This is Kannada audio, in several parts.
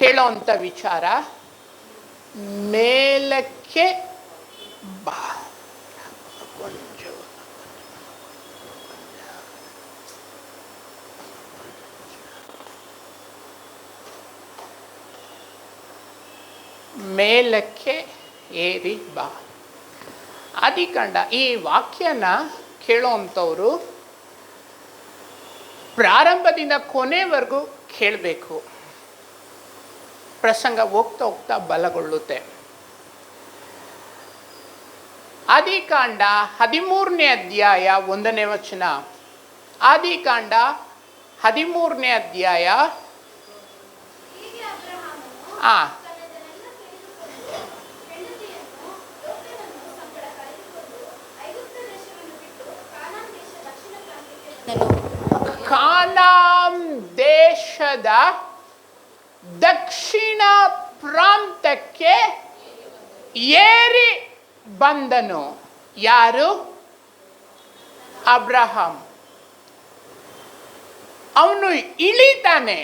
ಕೇಳೋಂಥ ವಿಚಾರ, ಮೇಲಕ್ಕೆ ಬಾ. ಮೇಲಕ್ಕೆ ಏರಿ ಬಾ. ಆದಿಕಾಂಡ ಈ ವಾಕ್ಯನ ಕೇಳೋವಂಥವ್ರು ಪ್ರಾರಂಭದಿಂದ ಕೊನೆವರೆಗೂ ಕೇಳಬೇಕು. ಪ್ರಸಂಗ ಹೋಗ್ತಾ ಹೋಗ್ತಾ ಬಲಗೊಳ್ಳುತ್ತೆ. ಆದಿಕಾಂಡ 13ನೇ ಅಧ್ಯಾಯ 1ನೇ ವಚನ. ಆದಿಕಾಂಡ 13ನೇ ಅಧ್ಯಾಯ ಕಾನಾನ್ ದೇಶದ ದಕ್ಷಿಣ ಪ್ರಾಂತಕ್ಕೆ ಏರಿ ಬಂದನು. ಯಾರು? ಅಬ್ರಹಾಂ. ಅವನು ಇಳಿತಾನೆ.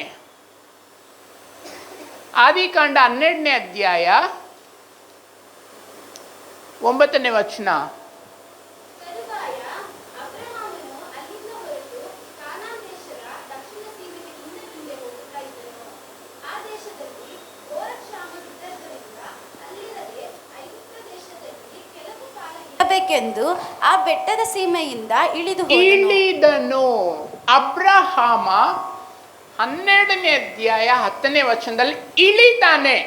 ಆದಿಕಾಂಡ 12ನೇ ಅಧ್ಯಾಯ 9ನೇ ವಚನ. ಬೇಕೆಂದು ಆ ಬೆಟ್ಟದ ಸೀಮೆಯಿಂದ ಇಳಿದನು. ಅಬ್ರಹಾಮ 12ನೇ ಅಧ್ಯಾಯ 10ನೇ ವಚನದಲ್ಲಿ ಇಳಿತಾನೆ.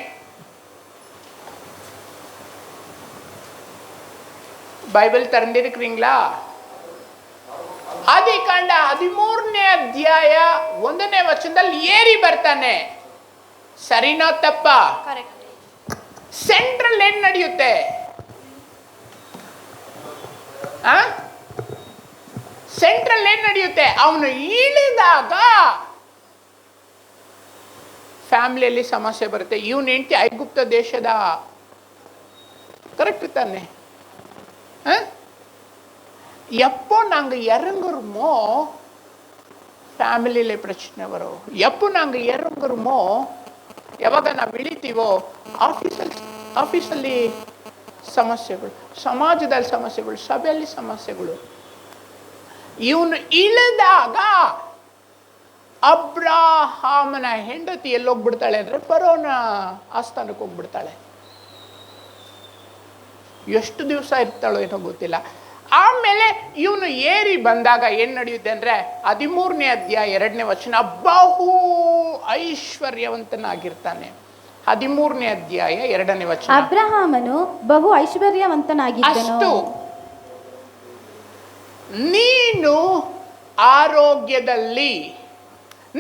ಬೈಬಲ್ ತರಂದಿರುக்கிறீங்களா? ಆದಿಕಾಂಡ 13ನೇ ಅಧ್ಯಾಯ 1ನೇ ವಚನದಲ್ಲಿ ಏರಿ ಬರ್ತಾನೆ. ಸರಿನಾ ತಪ್ಪ? ಸೆಂಟ್ರಲ್ ಏನ್ ನಡೆಯುತ್ತೆ? ಸೆಂಟ್ರಲ್ ಏನ್ ನಡೆಯುತ್ತೆ? ಅವನು ಇಳಿದಾಗ ಫ್ಯಾಮಿಲಿಯಲ್ಲಿ ಸಮಸ್ಯೆ ಬರುತ್ತೆ. ಇವನ್ ಹೆಂಡತಿ ಐಗುಪ್ತ ದೇಶದ, ಕರೆಕ್ಟ್ ತಾನೆ? எப்போ நாங்க இறங்குறோமோ ಫ್ಯಾಮಿಲಿಯಲ್ಲಿ ಪ್ರಶ್ನೆ ಬರೋ. எப்போ நாங்க இறங்குறோமோ, ಯಾವಾಗ ನಾವು ಇಳಿತೀವೋ ಆಫೀಸಲ್ಲಿ ಸಮಸ್ಯೆಗಳು, ಸಮಾಜದಲ್ಲಿ ಸಮಸ್ಯೆಗಳು, ಸಭೆಯಲ್ಲಿ ಸಮಸ್ಯೆಗಳು. ಇವನು ಇಳಿದಾಗ ಅಬ್ರಹಾಮನ ಹೆಂಡತಿ ಎಲ್ಲೋಗ್ಬಿಡ್ತಾಳೆ ಅಂದ್ರೆ ಫರೋನ ಆಸ್ಥಾನಕ್ಕೆ ಹೋಗ್ಬಿಡ್ತಾಳೆ. ಎಷ್ಟು ದಿವಸ ಇರ್ತಾಳೋ ಏನೋ ಗೊತ್ತಿಲ್ಲ. ಆಮೇಲೆ ಇವನು ಏರಿ ಬಂದಾಗ ಏನ್ ನಡೆಯುತ್ತೆ ಅಂದ್ರೆ 13ನೇ ಅಧ್ಯಾಯ 2ನೇ ವಚನ, ಬಹು ಐಶ್ವರ್ಯವಂತನಾಗಿರ್ತಾನೆ. 13ನೇ ಅಧ್ಯಾಯ 2ನೇ ವಚನ. ಅಬ್ರಹಾಮನು ಬಹು ಐಶ್ವರ್ಯವಂತನಾಗಿದ್ದನು. ನೀನು ಆರೋಗ್ಯದಲ್ಲಿ,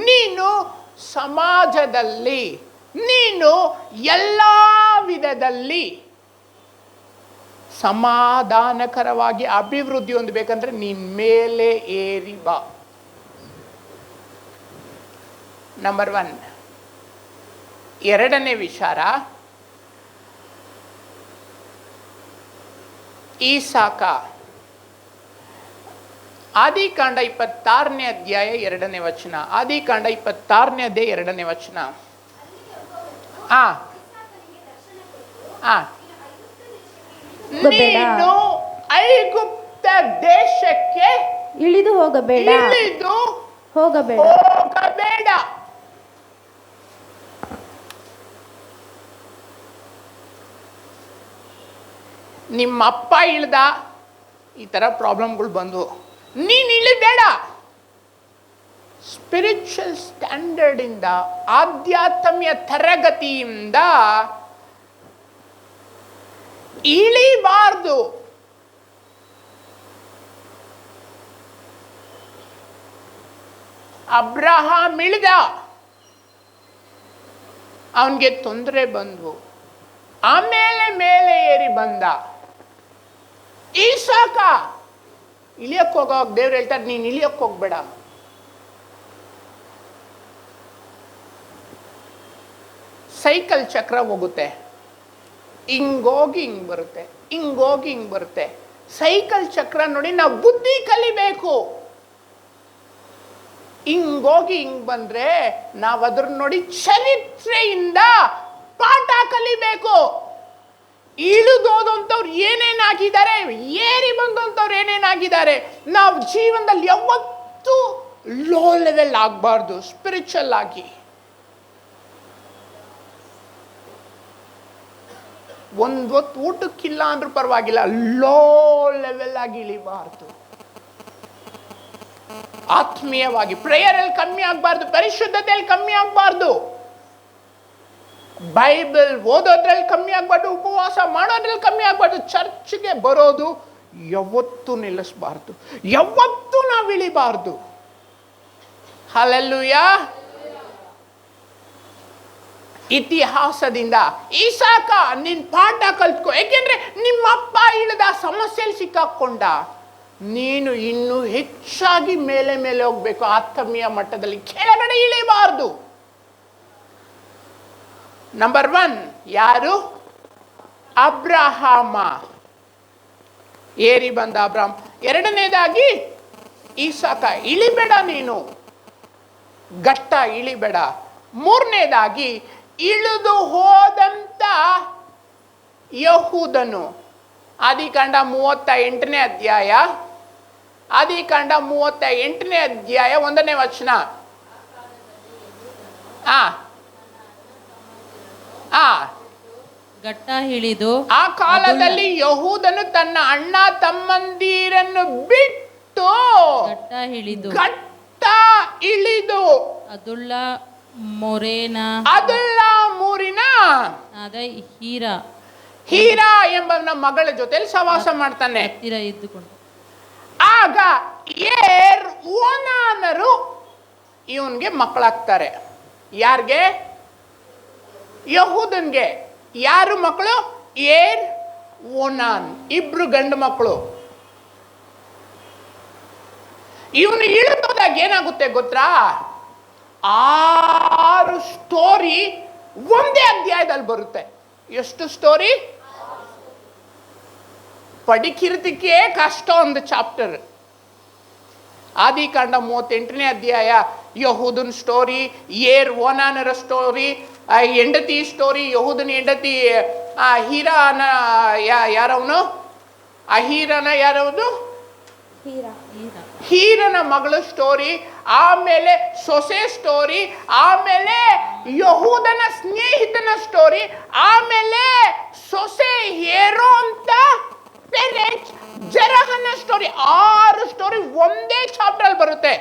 ನೀನು ಸಮಾಜದಲ್ಲಿ, ನೀನು ಎಲ್ಲ ವಿಧದಲ್ಲಿ ಸಮಾಧಾನಕರವಾಗಿ ಅಭಿವೃದ್ಧಿ ಹೊಂದಬೇಕಂದ್ರೆ ನೀನ್ ಮೇಲೆ ಏರಿ ಬಾ. ನಂಬರ್ 1. ಎರಡನೇ ವಿಚಾರ, ಈಸಾಕ. ಆದಿಕಾಂಡ 26ನೇ ಅಧ್ಯಾಯ 2ನೇ ವಚನ. ಆದಿಕಾಂಡ 26ನೇ ಅಧ್ಯಾಯ 2ನೇ ವಚನ. ನೀನು ಐಗುಪ್ತ ದೇಶಕ್ಕೆ ಇಳಿದು ಹೋಗಬೇಡ. ನಿಮ್ಮ ಅಪ್ಪ ಇಳ್ದ, ಈ ತರ ಪ್ರಾಬ್ಲಮ್ಗಳು ಬಂದು, ನೀನು ಇಳಿಬೇಡ. ಸ್ಪಿರಿಚುವಲ್ ಸ್ಟ್ಯಾಂಡರ್ಡ್ ಇಂದ, ಆಧ್ಯಾತ್ಮ್ಯ ತರಗತಿಯಿಂದ ಇಳಿಬಾರ್ದು. ಅಬ್ರಹಾಂ ಇಳಿದ, ಅವನಿಗೆ ತೊಂದರೆ ಬಂದು ಆಮೇಲೆ ಮೇಲೆ ಏರಿ ಬಂದ. ಈಸಾಕ ಇಳಿಯಕ್ಕೆ ಹೋಗೋವಾಗ ದೇವ್ರು ಹೇಳ್ತಾರೆ, ನೀನು ಇಳಿಯಕ್ಕೆ ಹೋಗ್ಬೇಡ. ಸೈಕಲ್ ಚಕ್ರ ಹೋಗುತ್ತೆ, ಹಿಂಗೋಗಿ ಹಿಂಗ್ ಬರುತ್ತೆ, ಹಿಂಗೋಗಿ ಹಿಂಗ್ ಬರುತ್ತೆ. ಸೈಕಲ್ ಚಕ್ರ ನೋಡಿ ನಾವು ಬುದ್ಧಿ ಕಲಿಬೇಕು. ಹಿಂಗೋಗಿ ಹಿಂಗ್ ಬಂದ್ರೆ ನಾವು ಅದ್ರ ನೋಡಿ ಚರಿತ್ರೆಯಿಂದ ಪಾಠ ಕಲಿಬೇಕು. ಇಳಿದೋದಂಥವ್ರು ಏನೇನಾಗಿದ್ದಾರೆ, ಏರಿ ಬಂದಂಥವ್ರು ಏನೇನಾಗಿದ್ದಾರೆ. ನಾವು ಜೀವನದಲ್ಲಿ ಯಾವತ್ತೂ ಲೋ ಲೆವೆಲ್ ಆಗಬಾರ್ದು. ಸ್ಪಿರಿಚುವಲ್ ಆಗಿ ಒಂದು ಹೊತ್ತು ಊಟಕ್ಕಿಲ್ಲ ಅಂದ್ರೂ ಪರವಾಗಿಲ್ಲ, ಲೋ ಲೆವೆಲ್ ಆಗಿ ಇಳಿಬಾರ್ದು. ಆತ್ಮೀಯವಾಗಿ ಪ್ರೇಯರಲ್ಲಿ ಕಮ್ಮಿ ಆಗಬಾರ್ದು, ಪರಿಶುದ್ಧತೆಯಲ್ಲಿ ಕಮ್ಮಿ ಆಗಬಾರ್ದು, ಬೈಬಲ್ ಓದೋದ್ರಲ್ಲಿ ಕಮ್ಮಿ ಆಗಬಾರ್ದು, ಉಪವಾಸ ಮಾಡೋದ್ರಲ್ಲಿ ಕಮ್ಮಿ ಆಗಬಾರ್ದು. ಚರ್ಚ್ಗೆ ಬರೋದು ಯಾವತ್ತೂ ನಿಲ್ಲಿಸಬಾರ್ದು, ಯಾವತ್ತೂ ನಾವು ಇಳಿಬಾರ್ದು. ಹಲ್ಲೆಲೂಯಾ. ಇತಿಹಾಸದಿಂದ ಈಸಾಕ ನಿನ್ ಪಾಠ ಕಲ್ತ್ಕೊ. ಯಾಕೆಂದ್ರೆ ನಿಮ್ಮಪ್ಪ ಇಳಿದ ಸಮಸ್ಯೆಯಲ್ಲಿ ಸಿಕ್ಕಾಕೊಂಡ. ನೀನು ಇನ್ನೂ ಹೆಚ್ಚಾಗಿ ಮೇಲೆ ಮೇಲೆ ಹೋಗ್ಬೇಕು. ಆತ್ಮೀಯ ಮಟ್ಟದಲ್ಲಿ ಕೆಳಗಡೆ ಇಳಿಬಾರ್ದು. ನಂಬರ್ 1 ಯಾರು? ಅಬ್ರಹಾಮ. ಏರಿ ಬಂದ ಅಬ್ರಹಾಮ್. ಎರಡನೇದಾಗಿ ಈಸಾಕ. ಇಳಿಬೇಡ, ನೀನು ಗಟ್ಟ ಇಳಿಬೇಡ. ಮೂರನೇದಾಗಿ ಇಳಿದು ಹೋದಂತ ಯಹೂದನು. ಆದಿಕಾಂಡ 38ನೇ ಅಧ್ಯಾಯ, ಆದಿಕಾಂಡ 38ನೇ ಅಧ್ಯಾಯ 1ನೇ ವಚನ. ಗಟ್ಟ ಹಿಡಿದು ಆ ಕಾಲದಲ್ಲಿ ಯಹೂದನು ತನ್ನ ಅಣ್ಣ ತಮ್ಮಂದಿರನ್ನು ಬಿಟ್ಟು ಗಟ್ಟ ಇಳಿದು ಅದುಲ್ಲ ಮೂರಿನ ಆದ ಹೀರಾ ಎಂಬ ಮಗಳ ಜೊತೆಲಿ ಸವಾಸ ಮಾಡ್ತಾನೆ. ಇದ್ದುಕೊಂಡು ಆಗ ಏರ್ ಓನಾನರು ಇವನ್ಗೆ ಮಕ್ಕಳಾಗ್ತಾರೆ. ಯಾರಿಗೆ? ಯಹೂದನ್ಗೆ. ಯಾರು ಮಕ್ಕಳು? Air Onan. ಇಬ್ರು ಗಂಡು ಮಕ್ಕಳು. ಇವನು ಇಳಿದೋದಾಗ ಏನಾಗುತ್ತೆ ಗೊತ್ತಾ? 6 ಸ್ಟೋರಿ ಒಂದೇ ಅಧ್ಯಾಯದಲ್ಲಿ ಬರುತ್ತೆ. ಎಷ್ಟು ಸ್ಟೋರಿ? ಪಡಿಕಿರ್ತಿಕೆ ಕಷ್ಟ ಒಂದು ಚಾಪ್ಟರ್. ಆದಿಕಾಂಡ 38ನೇ ಅಧ್ಯಾಯ ಯಹೂದನ್ ಸ್ಟೋರಿ, ಏರ್ ಓನಾನರ ಸ್ಟೋರಿ, ಹೆಂಡತಿ ಸ್ಟೋರಿ. ಯಹೂದನ ಹೆಂಡತಿ ಹೀರಾನ ಯಾರವನು? ಅಹೀರನ ಯಾರವನು? ಹೀರನ ಮಗಳ ಸ್ಟೋರಿ. ಆಮೇಲೆ ಸೊಸೆ ಸ್ಟೋರಿ. ಆಮೇಲೆ ಯಹೂದನ ಸ್ನೇಹಿತನ ಸ್ಟೋರಿ. ಆಮೇಲೆ ಸೊಸೆ ಹೇರೋ ಅಂತ ಜರಹನ ಸ್ಟೋರಿ. 6 ಸ್ಟೋರಿ ಒಂದೇ ಚಾಪ್ಟರ್ ಅಲ್ಲಿ ಬರುತ್ತೆ.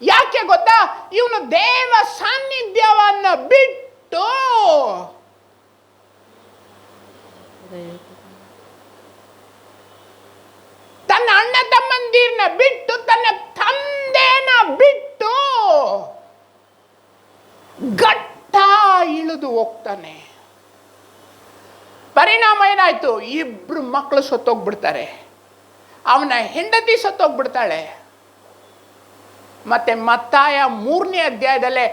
ಯಾಕೆ ಗೊತ್ತಾ? ಇವನು ದೇವ ಸಾನ್ನಿಧ್ಯವನ್ನ ಬಿಟ್ಟು ತನ್ನ ಅಣ್ಣ ತಮ್ಮಂದಿರನ್ನ ಬಿಟ್ಟು ತನ್ನ ತಂದೆನ ಬಿಟ್ಟು ಗಟ್ಟ ಇಳಿದು ಹೋಗ್ತಾನೆ. ಪರಿಣಾಮ ಏನಾಯ್ತು? ಇಬ್ರು ಮಕ್ಕಳು ಸತ್ತೋಗ್ಬಿಡ್ತಾರೆ. ಅವನ ಹೆಂಡತಿ ಸತ್ತೋಗ್ಬಿಡ್ತಾಳೆ. ಮತ್ತೆ ಮತ್ತಾಯ 3ನೇ ಅಧ್ಯಾಯದಲ್ಲೇ,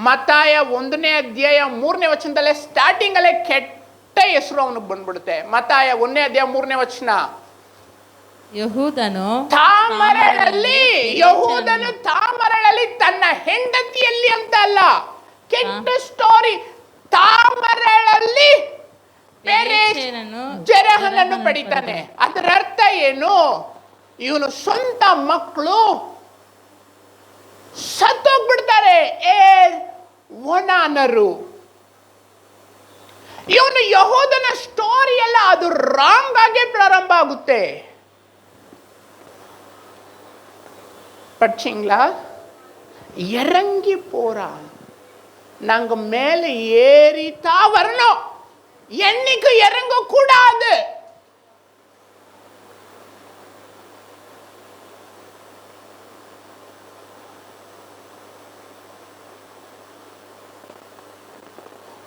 ಮತ್ತಾಯ 1ನೇ ಅಧ್ಯಾಯ 3ನೇ ವಚನದಲ್ಲೇ ಸ್ಟಾರ್ಟಿಂಗ್ ಅಲ್ಲೇ ಕೆಟ್ಟ ಹೆಸರು ಅವನಿಗೆ ಬಂದ್ಬಿಡುತ್ತೆ. ಮತ್ತಾಯ 1ನೇ ಅಧ್ಯಾಯ 3ನೇ ವಚನ. ಯಹೂದನು ತಾಮರಳಲ್ಲಿ ತನ್ನ ಹೆಂಡತಿಯಲ್ಲಿ ಅಂತ ಅಲ್ಲ, ಕೆಟ್ಟ ಸ್ಟೋರಿ. ತಾಮರಳಲ್ಲಿ ಜೆರಹನನ್ನು ಪಡಿತಾನೆ. ಅದರ ಅರ್ಥ ಏನು? ಇವನು ಸ್ವಂತ ಮಕ್ಕಳು ಸತ್ತೋಗ್ಬಿಡ್ತಾರೆ. ಓನಾನರು. ಇವನು ಯಹೂದನ ಸ್ಟೋರಿ ಎಲ್ಲ ಅದು ರಾಂಗ್ ಆಗಿ ಪ್ರಾರಂಭ ಆಗುತ್ತೆ. படிச்சிங்களா? இறங்கி போறான். நாங்க மேல ஏறித்தான் வரணும், என்னைக்கு இறங்க கூடாது.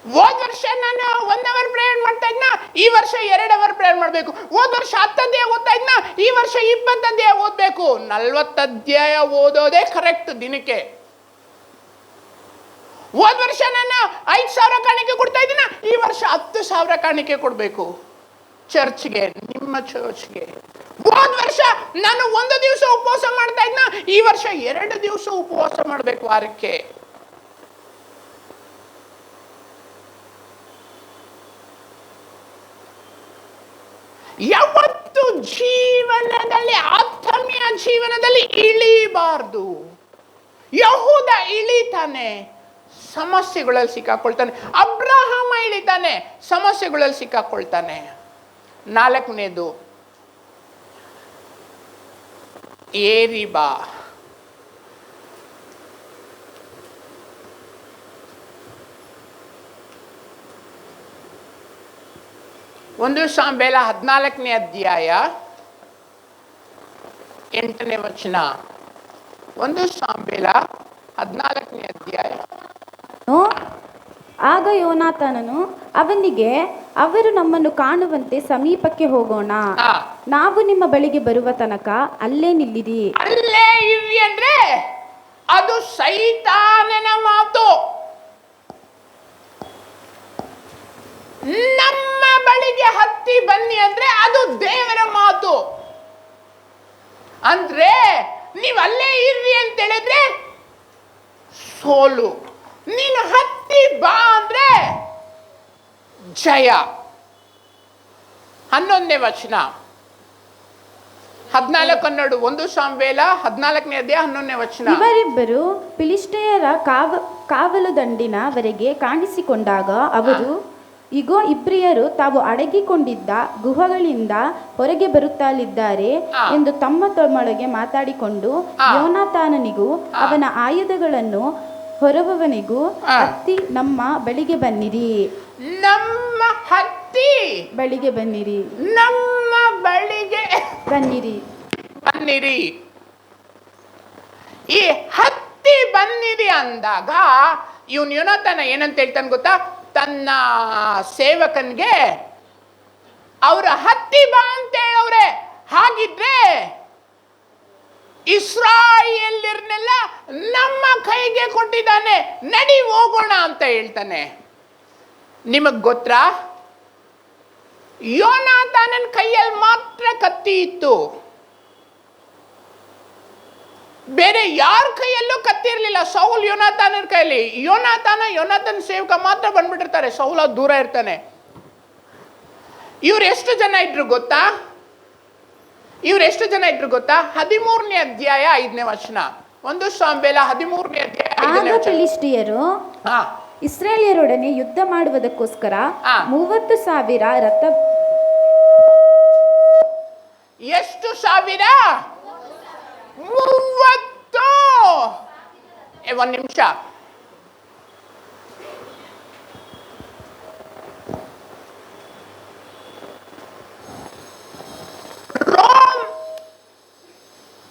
ಹೋದ ವರ್ಷ ನಾನು 1 ಅವರ್ ಪ್ರೇಯರ್ ಮಾಡ್ತಾ ಇದ್ನ, ಈ ವರ್ಷ 2 ಅವರ್ ಪ್ರೇಯರ್ ಮಾಡಬೇಕು. ಹೋದ ವರ್ಷ 10 ಅಧ್ಯಾಯ ಓದ್ತಾ ಇದ್ನ, ಈ ವರ್ಷ 20 ಅಧ್ಯಾಯ ಓದಬೇಕು. 40 ಅಧ್ಯಾಯ ಓದೋದೇ ಕರೆಕ್ಟ್ ದಿನಕ್ಕೆ. ಹೋದ ವರ್ಷ ನಾನು 5,000 ಕಾಣಿಕೆ ಕೊಡ್ತಾ ಇದ್ದೀನ, ಈ ವರ್ಷ 10,000 ಕಾಣಿಕೆ ಕೊಡಬೇಕು ಚರ್ಚ್ಗೆ, ನಿಮ್ಮ ಚರ್ಚ್ಗೆ. ಹೋದ ವರ್ಷ ನಾನು 1 ದಿವಸ ಉಪವಾಸ ಮಾಡ್ತಾ ಇದ್ನ, ಈ ವರ್ಷ 2 ದಿವಸ ಉಪವಾಸ ಮಾಡಬೇಕು ವಾರಕ್ಕೆ. ಯಾವತ್ತು ಜೀವನದಲ್ಲಿ, ಆತ್ಮೀಯ ಜೀವನದಲ್ಲಿ ಇಳಿಬಾರ್ದು. ಯಹೂದ ಇಳಿತಾನೆ, ಸಮಸ್ಯೆಗಳಲ್ಲಿ ಸಿಕ್ಕಾಕೊಳ್ತಾನೆ. ಅಬ್ರಹಾಮ ಇಳಿತಾನೆ, ಸಮಸ್ಯೆಗಳಲ್ಲಿ ಸಿಕ್ಕಾಕೊಳ್ತಾನೆ. 4ನೇದು ಏರಿಬಾ. ಒಂದು ಸಾಂಬೇಲ 14ನೇ ಅಧ್ಯಾಯ 8ನೇ ವಚನ. ಒಂದು ಸಾಂಬೇಲ 14ನೇ ಅಧ್ಯಾಯ. ಆಗ ಯೋನಾತಾನನು ಅವನಿಗೆ, ಅವರು ನಮ್ಮನ್ನು ಕಾಣುವಂತೆ ಸಮೀಪಕ್ಕೆ ಹೋಗೋಣ, ಆ, ನಾವು ನಿಮ್ಮ ಬಳಿಗೆ ಬರುವ ತನಕ ಅಲ್ಲೇ ನಿಲ್ಲಿರಿ. ಅಲ್ಲೇ ಇರ್ರಿ ಅಂದ್ರೆ ಅದು ಸೈತಾನನ ಮಾತು. ನಮ್ಮ ಬಳಿಗೆ ಹತ್ತಿ ಬನ್ನಿ ಅಂದ್ರೆ ಅದು ದೇವರ ಮಾತು. ಅಂದ್ರೆ ನೀವು ಅಲ್ಲೇ ಇರ್ರಿ ಅಂತ ಹೇಳಿದ್ರೆ ಸೋಲು, ನೀನು ಹತ್ತಿ ಬಾ ಅಂದ್ರೆ ಜಯ. 11ನೇ ವಚನ 14 ಒಂದು ಸಾಂಬೇಲ 14ನೇ ಅಧ್ಯಾಯ 11ನೇ ವಚನ. ಇವರಿಬ್ಬರು ಫಿಲಿಷ್ಟಿಯರ ಕಾವಲು ದಂಡಿನವರೆಗೆ ಕಾಣಿಸಿಕೊಂಡಾಗ ಅವರು, ಇಗೋ, ಇಬ್ರಿಯರು ತಾವು ಅಡಗಿಕೊಂಡಿದ್ದ ಗುಹೆಗಳಿಂದ ಹೊರಗೆ ಬರುತ್ತಲಿದ್ದಾರೆ ಎಂದು ತಮ್ಮ ತಮ್ಮೊಳಗೆ ಮಾತಾಡಿಕೊಂಡು ಯೋನಾತಾನನಿಗೂ ಅವನ ಆಯುಧಗಳನ್ನು ಹೊರುವವನಿಗೂ, ಹತ್ತಿ ನಮ್ಮ ಬಳಿಗೆ ಬನ್ನಿರಿ, ನಮ್ಮ ಹತ್ತಿ ಬಳಿಗೆ ಬನ್ನಿರಿ, ನಮ್ಮ ಬಳಿಗೆ ಬನ್ನಿರಿ. ಬನ್ನಿರಿ. ಈ ಹತ್ತಿ ಬನ್ನಿರಿ ಅಂದಾಗ ಇವನು ಯೋನಾತಾನ ಏನಂತ ಹೇಳ್ತಾನೆ ಗೊತ್ತಾ? ತನ್ನ ಸೇವಕನ್ಗೆ ಅವ್ರ ಹತ್ತಿ ಬಾ ಅಂತ ಹೇಳವ್ರೆ. ಹಾಗಿದ್ರೆ ಇಸ್ರಾಯೇಲ್ಯರನ್ನೆಲ್ಲ ನಮ್ಮ ಕೈಗೆ ಕೊಟ್ಟಿದ್ದಾನೆ, ನಡಿ ಹೋಗೋಣ ಅಂತ ಹೇಳ್ತಾನೆ. ನಿಮಗ್ ಗೊತ್ತಾ, ಯೋನಾತಾನನ ಕೈಯಲ್ಲಿ ಮಾತ್ರ ಕತ್ತಿ ಇತ್ತು, ಬೇರೆ ಯಾರ ಕೈಯಲ್ಲೂ ಕತ್ತಿ ಇರಲಿಲ್ಲ. ಸೌಲ್ ಯೋನಾತಾನನ ಕೈಯಲ್ಲಿ, ಯೋನಾತಾನ ಸೇವಕ ಮಾತ್ರ ಬಂದ್ಬಿಟ್ಟಿರ್ತಾರೆ, ಸೌಲ ದೂರ ಇರ್ತಾನೆ. ಇವ್ರು ಎಷ್ಟು ಜನ ಇದ್ರು ಗೊತ್ತಾ? 13ನೇ ಅಧ್ಯಾಯ 5ನೇ ವಚನ. ಒಂದು ಸಾಂಬೇಲ 13ನೇ ಅಧ್ಯಾಯ 5ನೇ ಆಗ ವಚನ. ಫಿಲಿಷ್ಟಿಯರು ಹಾ, ಇಸ್ರಾಯೇಲ್ಯರೊಡನೆ ಯುದ್ಧ ಮಾಡುವುದಕ್ಕೋಸ್ಕರ ಆ. 30,000 ರಥ. ಎಷ್ಟು ಸಾವಿರ? 30. ಒಂದು ನಿಮಿಷ. ರೋಮ್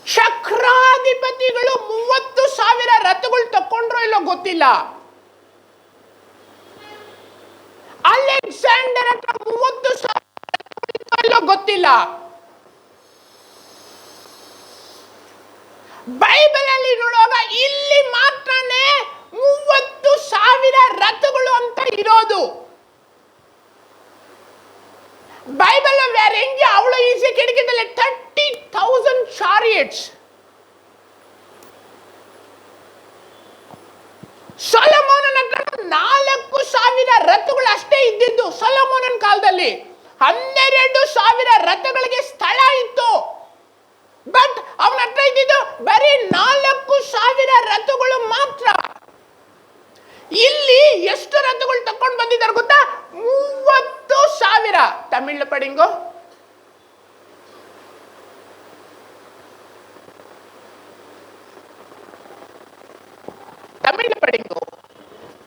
ಚಕ್ರಾಧಿಪತಿಗಳು 30,000 ರಥಗಳು ತಕೊಂಡ್ರೋ ಇಲ್ಲೋ ಗೊತ್ತಿಲ್ಲ. ಅಲೆಕ್ಸಾಂಡರ್ ಹತ್ರ 30,000 ಇಲ್ಲೋ ಗೊತ್ತಿಲ್ಲ. ಬೈಬಲ್ ಅಲ್ಲಿ ನೋಡುವಾಗ ಇಲ್ಲಿ ಮಾತ್ರನೇ 30,000 ರಥಗಳು ಅಂತ ಇರೋದು. ಬೈಬಲ್ ಬೇರೆ ಹೆಂಗೆ ಅವಳು ಈಸಿ ಕೆಡಕಿದಲ್ಲಿ 30,000 ಚಾರಿಯಟ್ಸ್. ಸೊಲೊಮೋನನ ಹತ್ರ 4,000 ರಥಗಳು ಅಷ್ಟೇ ಇದ್ದಿದ್ದು. ಸೊಲೊಮೋನನ ಕಾಲದಲ್ಲಿ 12,000 ರಥಗಳಿಗೆ ಸ್ಥಳ ಇತ್ತು. ಬಟ್ ಅವನ ಹತ್ರ ಇದ್ದಿದ್ದು ಬರೀ 4,000 ರಥಗಳು ಮಾತ್ರ. ಇಲ್ಲಿ ಎಷ್ಟು ರಥಗಳು ತಕೊಂಡು ಬಂದಿದ್ದಾರೆ ಗೊತ್ತಾ? 30,000. ತಮಿಳ್ ಪಡಿಂಗೋ. ತಮಿಳ್ ಪಡಿಂಗೋ.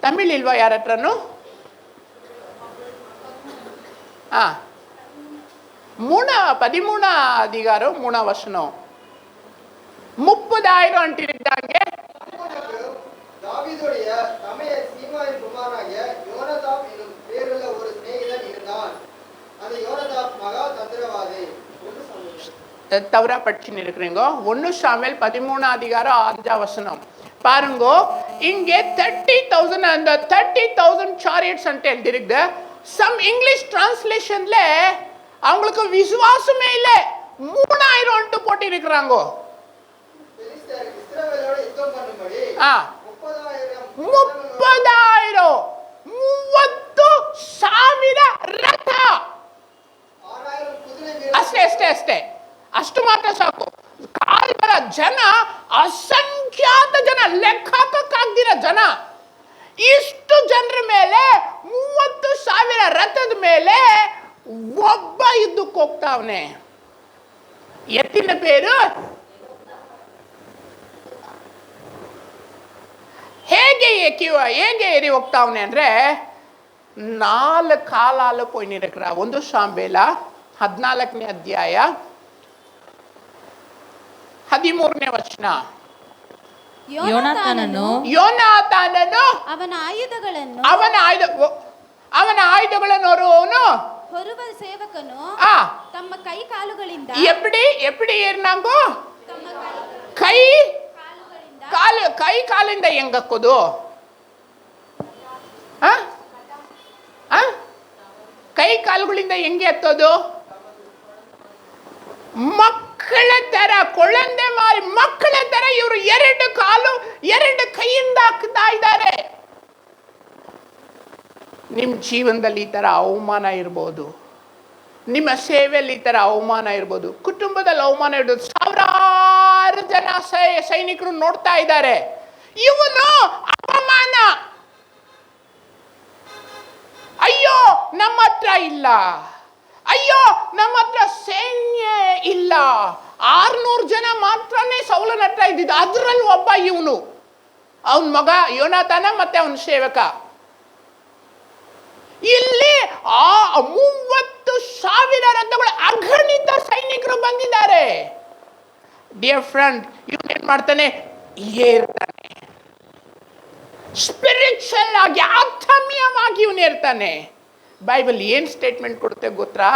ತಮಿಳ್ ಇಲ್ವಾ ಯಾರ ಹತ್ರನು? ಹಾ, 13 அதிகாரம் 3 வசனம். 30,000 அண்டிருந்தாங்க. தாவீதுடைய தமைய சீமாவின் குமாரனாகிய யோனதாப் என்னும் பேருள்ள ஒரு சிநேகிதன் இருந்தான். அந்த யோனதாப் மகா தந்திரவாதி. தவறா படிச்சுன்னு இருக்கிறீங்க. 1 சாமுவேல் 13 அதிகாரம் 5 வசனம் பாருங்க. இங்கே 30,000 அந்த 30,000 chariots ಅಂತ எழுதிருக்கு. Some English translationல அவங்களுக்கு விசுவாசமே இல்லை. 3000 போட்டிருக்கிறாங்கோ. பெலிஸ்தர் இஸ்ரவேலோடு யுத்தம் பண்ணும்படி ஆ 30,000 30,000 ರಥ. 6,000 ಕುದುರೆ ಅಷ್ಟೇ ಅಷ್ಟು ಮಾತ್ರ ಸಾಕು. ಕಾಲ್ಬರ ಜನ, ಅಸಂಖ್ಯಾತ ಜನ, ಲೆಕ್ಕ ಹಾಕಕ್ಕಾಗ್ದಿರ ಜನ. ಇಷ್ಟು ಜನರ ಮೇಲೆ 30,000 ರಥದ ಮೇಲೆ ಒಬ್ಬ ಯುದ್ಧಕ್ಕೆ ಹೋಗ್ತಾವನೆ. ಎತ್ತಿನ പേര് ಹೇಗೆ ಏರಿ ಹೋಗ್ತಾವನೆ ಅಂದ್ರೆ 4 ಕಾಲಾಲು ಪೋಯ್ನಿರಕ್ರ. 1 ಶಾಂಬೇಲ 14ನೇ ಅಧ್ಯಾಯ 13ನೇ ವಚನ. ಯೋನಾತಾನನು ಯೋನಾತಾನನು ಅವನ ಆಯುಧಗಳನ್ನು ಅವನ ಆಯುಧಗಳನ್ನು ಹೊರುವವನು ಹೊರುವ ಸೇವಕನು ಆ ತಮ್ಮ ಕೈ ಕಾಲುಗಳಿಂದ ಎಪ್ಪಡಿ ಏರ್ನಾಗು ತಮ್ಮ ಕೈ ಕಾಲುಗಳಿಂದ ಕಾಲಿಂದ ಹೆಂಗಕ್ಕೋದು? ಕೈ ಕಾಲುಗಳಿಂದ ಹೆಂಗೆ ಎತ್ತೋದು? ಮಕ್ಕಳ ತರ, ಕೊಳ್ಳಂದೆ ಮಾರಿ ಮಕ್ಕಳ ತರ ಇವರು 2 ಕಾಲು 2 ಕೈಯಿಂದ ಹಾಕ್ತಾ ಇದ್ದಾರೆ. ನಿಮ್ಮ ಜೀವನದಲ್ಲಿ ಈ ತರ ಅವಮಾನ ಇರ್ಬೋದು, ನಿಮ್ಮ ಸೇವೆಯಲ್ಲಿ ಈ ತರ ಅವಮಾನ ಇರ್ಬೋದು, ಕುಟುಂಬದಲ್ಲಿ ಅವಮಾನ ಇರ್ಬೋದು. ಸಾವಿರಾರು ಜನ ಸೈನಿಕರು ನೋಡ್ತಾ ಇದ್ದಾರೆ. ಇವನು ಅವಮಾನ. ಅಯ್ಯೋ ನಮ್ಮ ಹತ್ರ ಇಲ್ಲ, ಅಯ್ಯೋ ನಮ್ಮ ಹತ್ರ ಸೈನ್ಯ ಇಲ್ಲ. 600 ಜನ ಮಾತ್ರನೇ ಸೌಲನ ಹತ್ರ ಇದ್ದಿದ್ದು. ಅದರಲ್ಲಿ ಒಬ್ಬ ಇವನು, ಅವನ ಮಗ ಯೋನಾತಾನ ಮತ್ತೆ ಅವನ ಸೇವಕ. ಇಲ್ಲಿ 30,000 ರಥಗಳು, ಅಗಣಿತ ಸೈನಿಕರು ಬಂದಿದ್ದಾರೆ. ಡಿಯರ್ ಫ್ರೆಂಡ್, ಇವನೇನ್ ಮಾಡ್ತಾನೆ? ಏರ್ತಾನೆ. ಸ್ಪಿರಿಚುವಲ್ ಆಗಿ, ಆತ್ಮೀಯವಾಗಿ ಇವನು ಇರ್ತಾನೆ. ಬೈಬಲ್ ಏನ್ ಸ್ಟೇಟ್ಮೆಂಟ್ ಕೊಡುತ್ತೆ ಗೊತ್ತಾ?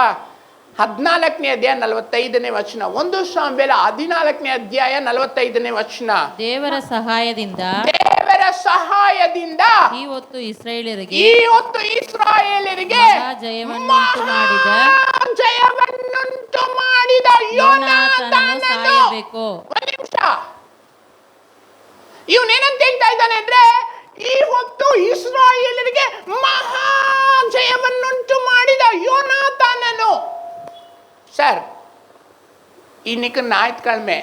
14ನೇ ಅಧ್ಯಾಯ 45ನೇ ವಚನ. 1 ಶಾಂಬೇಲ 14ನೇ ಅಧ್ಯಾಯ 45ನೇ ವಚನ. ದೇವರ ಸಹಾಯದಿಂದ ಈ ಹೊತ್ತು ಇಸ್ರಾಯೇಲರಿಗೆ ಜಯವನ್ನುಂಟು ಮಾಡಿದ ಯೋನಾತಾನನು ಸಾಯಬೇಕು. ಒಂದು ನಿಮಿಷ, ಇವನೇನಂತ ಹೇಳ್ತಾ ಇದ್ದಾನೆ ಅಂದ್ರೆ, ಈ ಹೊತ್ತು ಇಸ್ರಾಯೇಲರಿಗೆ ಮಹಾ ಜಯವನ್ನುಂಟು ಮಾಡಿದ ಯೋನಾತಾನನು. சார், இன்னைக்கு ஞாயிற்றுக்கிழமை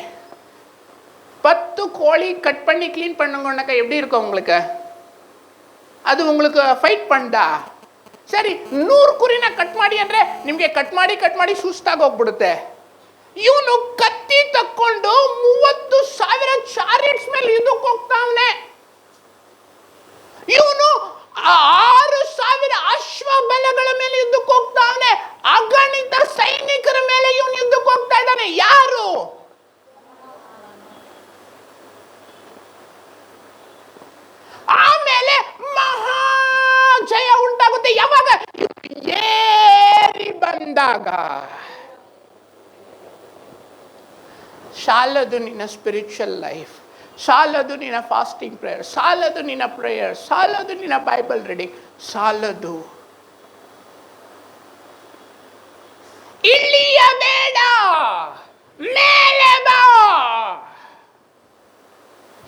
10 கோழி கட் பண்ணி க்ளீன் பண்ணுங்கன்னாக்கா எப்படி இருக்கும் உங்களுக்கு? ಅದು உங்களுக்கு ಫೈಟ್ ಪಂಡಾ? ಸರಿ, 100 ಕುರಿನ ಕಟ್ ಮಾಡಿ ಅಂದ್ರೆ ನಿಮಗೆ ಕಟ್ ಮಾಡಿ ಸುಸ್ತಾಗಿ ಹೋಗ್ಬಿಡುತ್ತೆ. ಇವನು ಕತ್ತಿ ತಕ್ಕೊಂಡು 30,000 ಚಾರಿಟ್ಸ್ ಮೇಲೆ ಯುದ್ಧಕ್ಕೆ ಹೋಗ್ತಾವನೆ. ಇವನು 6,000 ಅಶ್ವಬಲಗಳ ಮೇಲೆ ಯುದ್ಧಕ್ಕೆ ಹೋಗ್ತಾವನೆ. ಅಗಣಿತ ಸೈನಿಕರ ಮೇಲೆ ಇವನು ಯುದ್ಧಕ್ಕೆ ಹೋಗ್ತಾ ಇದ್ದಾನೆ. ಯಾರು? ಆಮೇಲೆ ಮಹಾ ಜಯ ಉಂಟಾಗುತ್ತೆ. ಯಾವಾಗ? ಏರಿ ಬಂದಾಗ. ಸಾಲದು ನಿನ್ನ ಸ್ಪಿರಿಚುವಲ್ ಲೈಫ್, ಸಾಲದು ನಿನ್ನ ಫಾಸ್ಟಿಂಗ್ ಪ್ರೇಯರ್, ಸಾಲದು ನಿನ್ನ ಪ್ರೇಯರ್, ಸಾಲದು ನಿನ್ನ ಬೈಬಲ್ ರೀಡಿಂಗ್, ಸಾಲದು. ಇಳಿಯಬೇಡ, ಮೇಲೆ ಬಾ.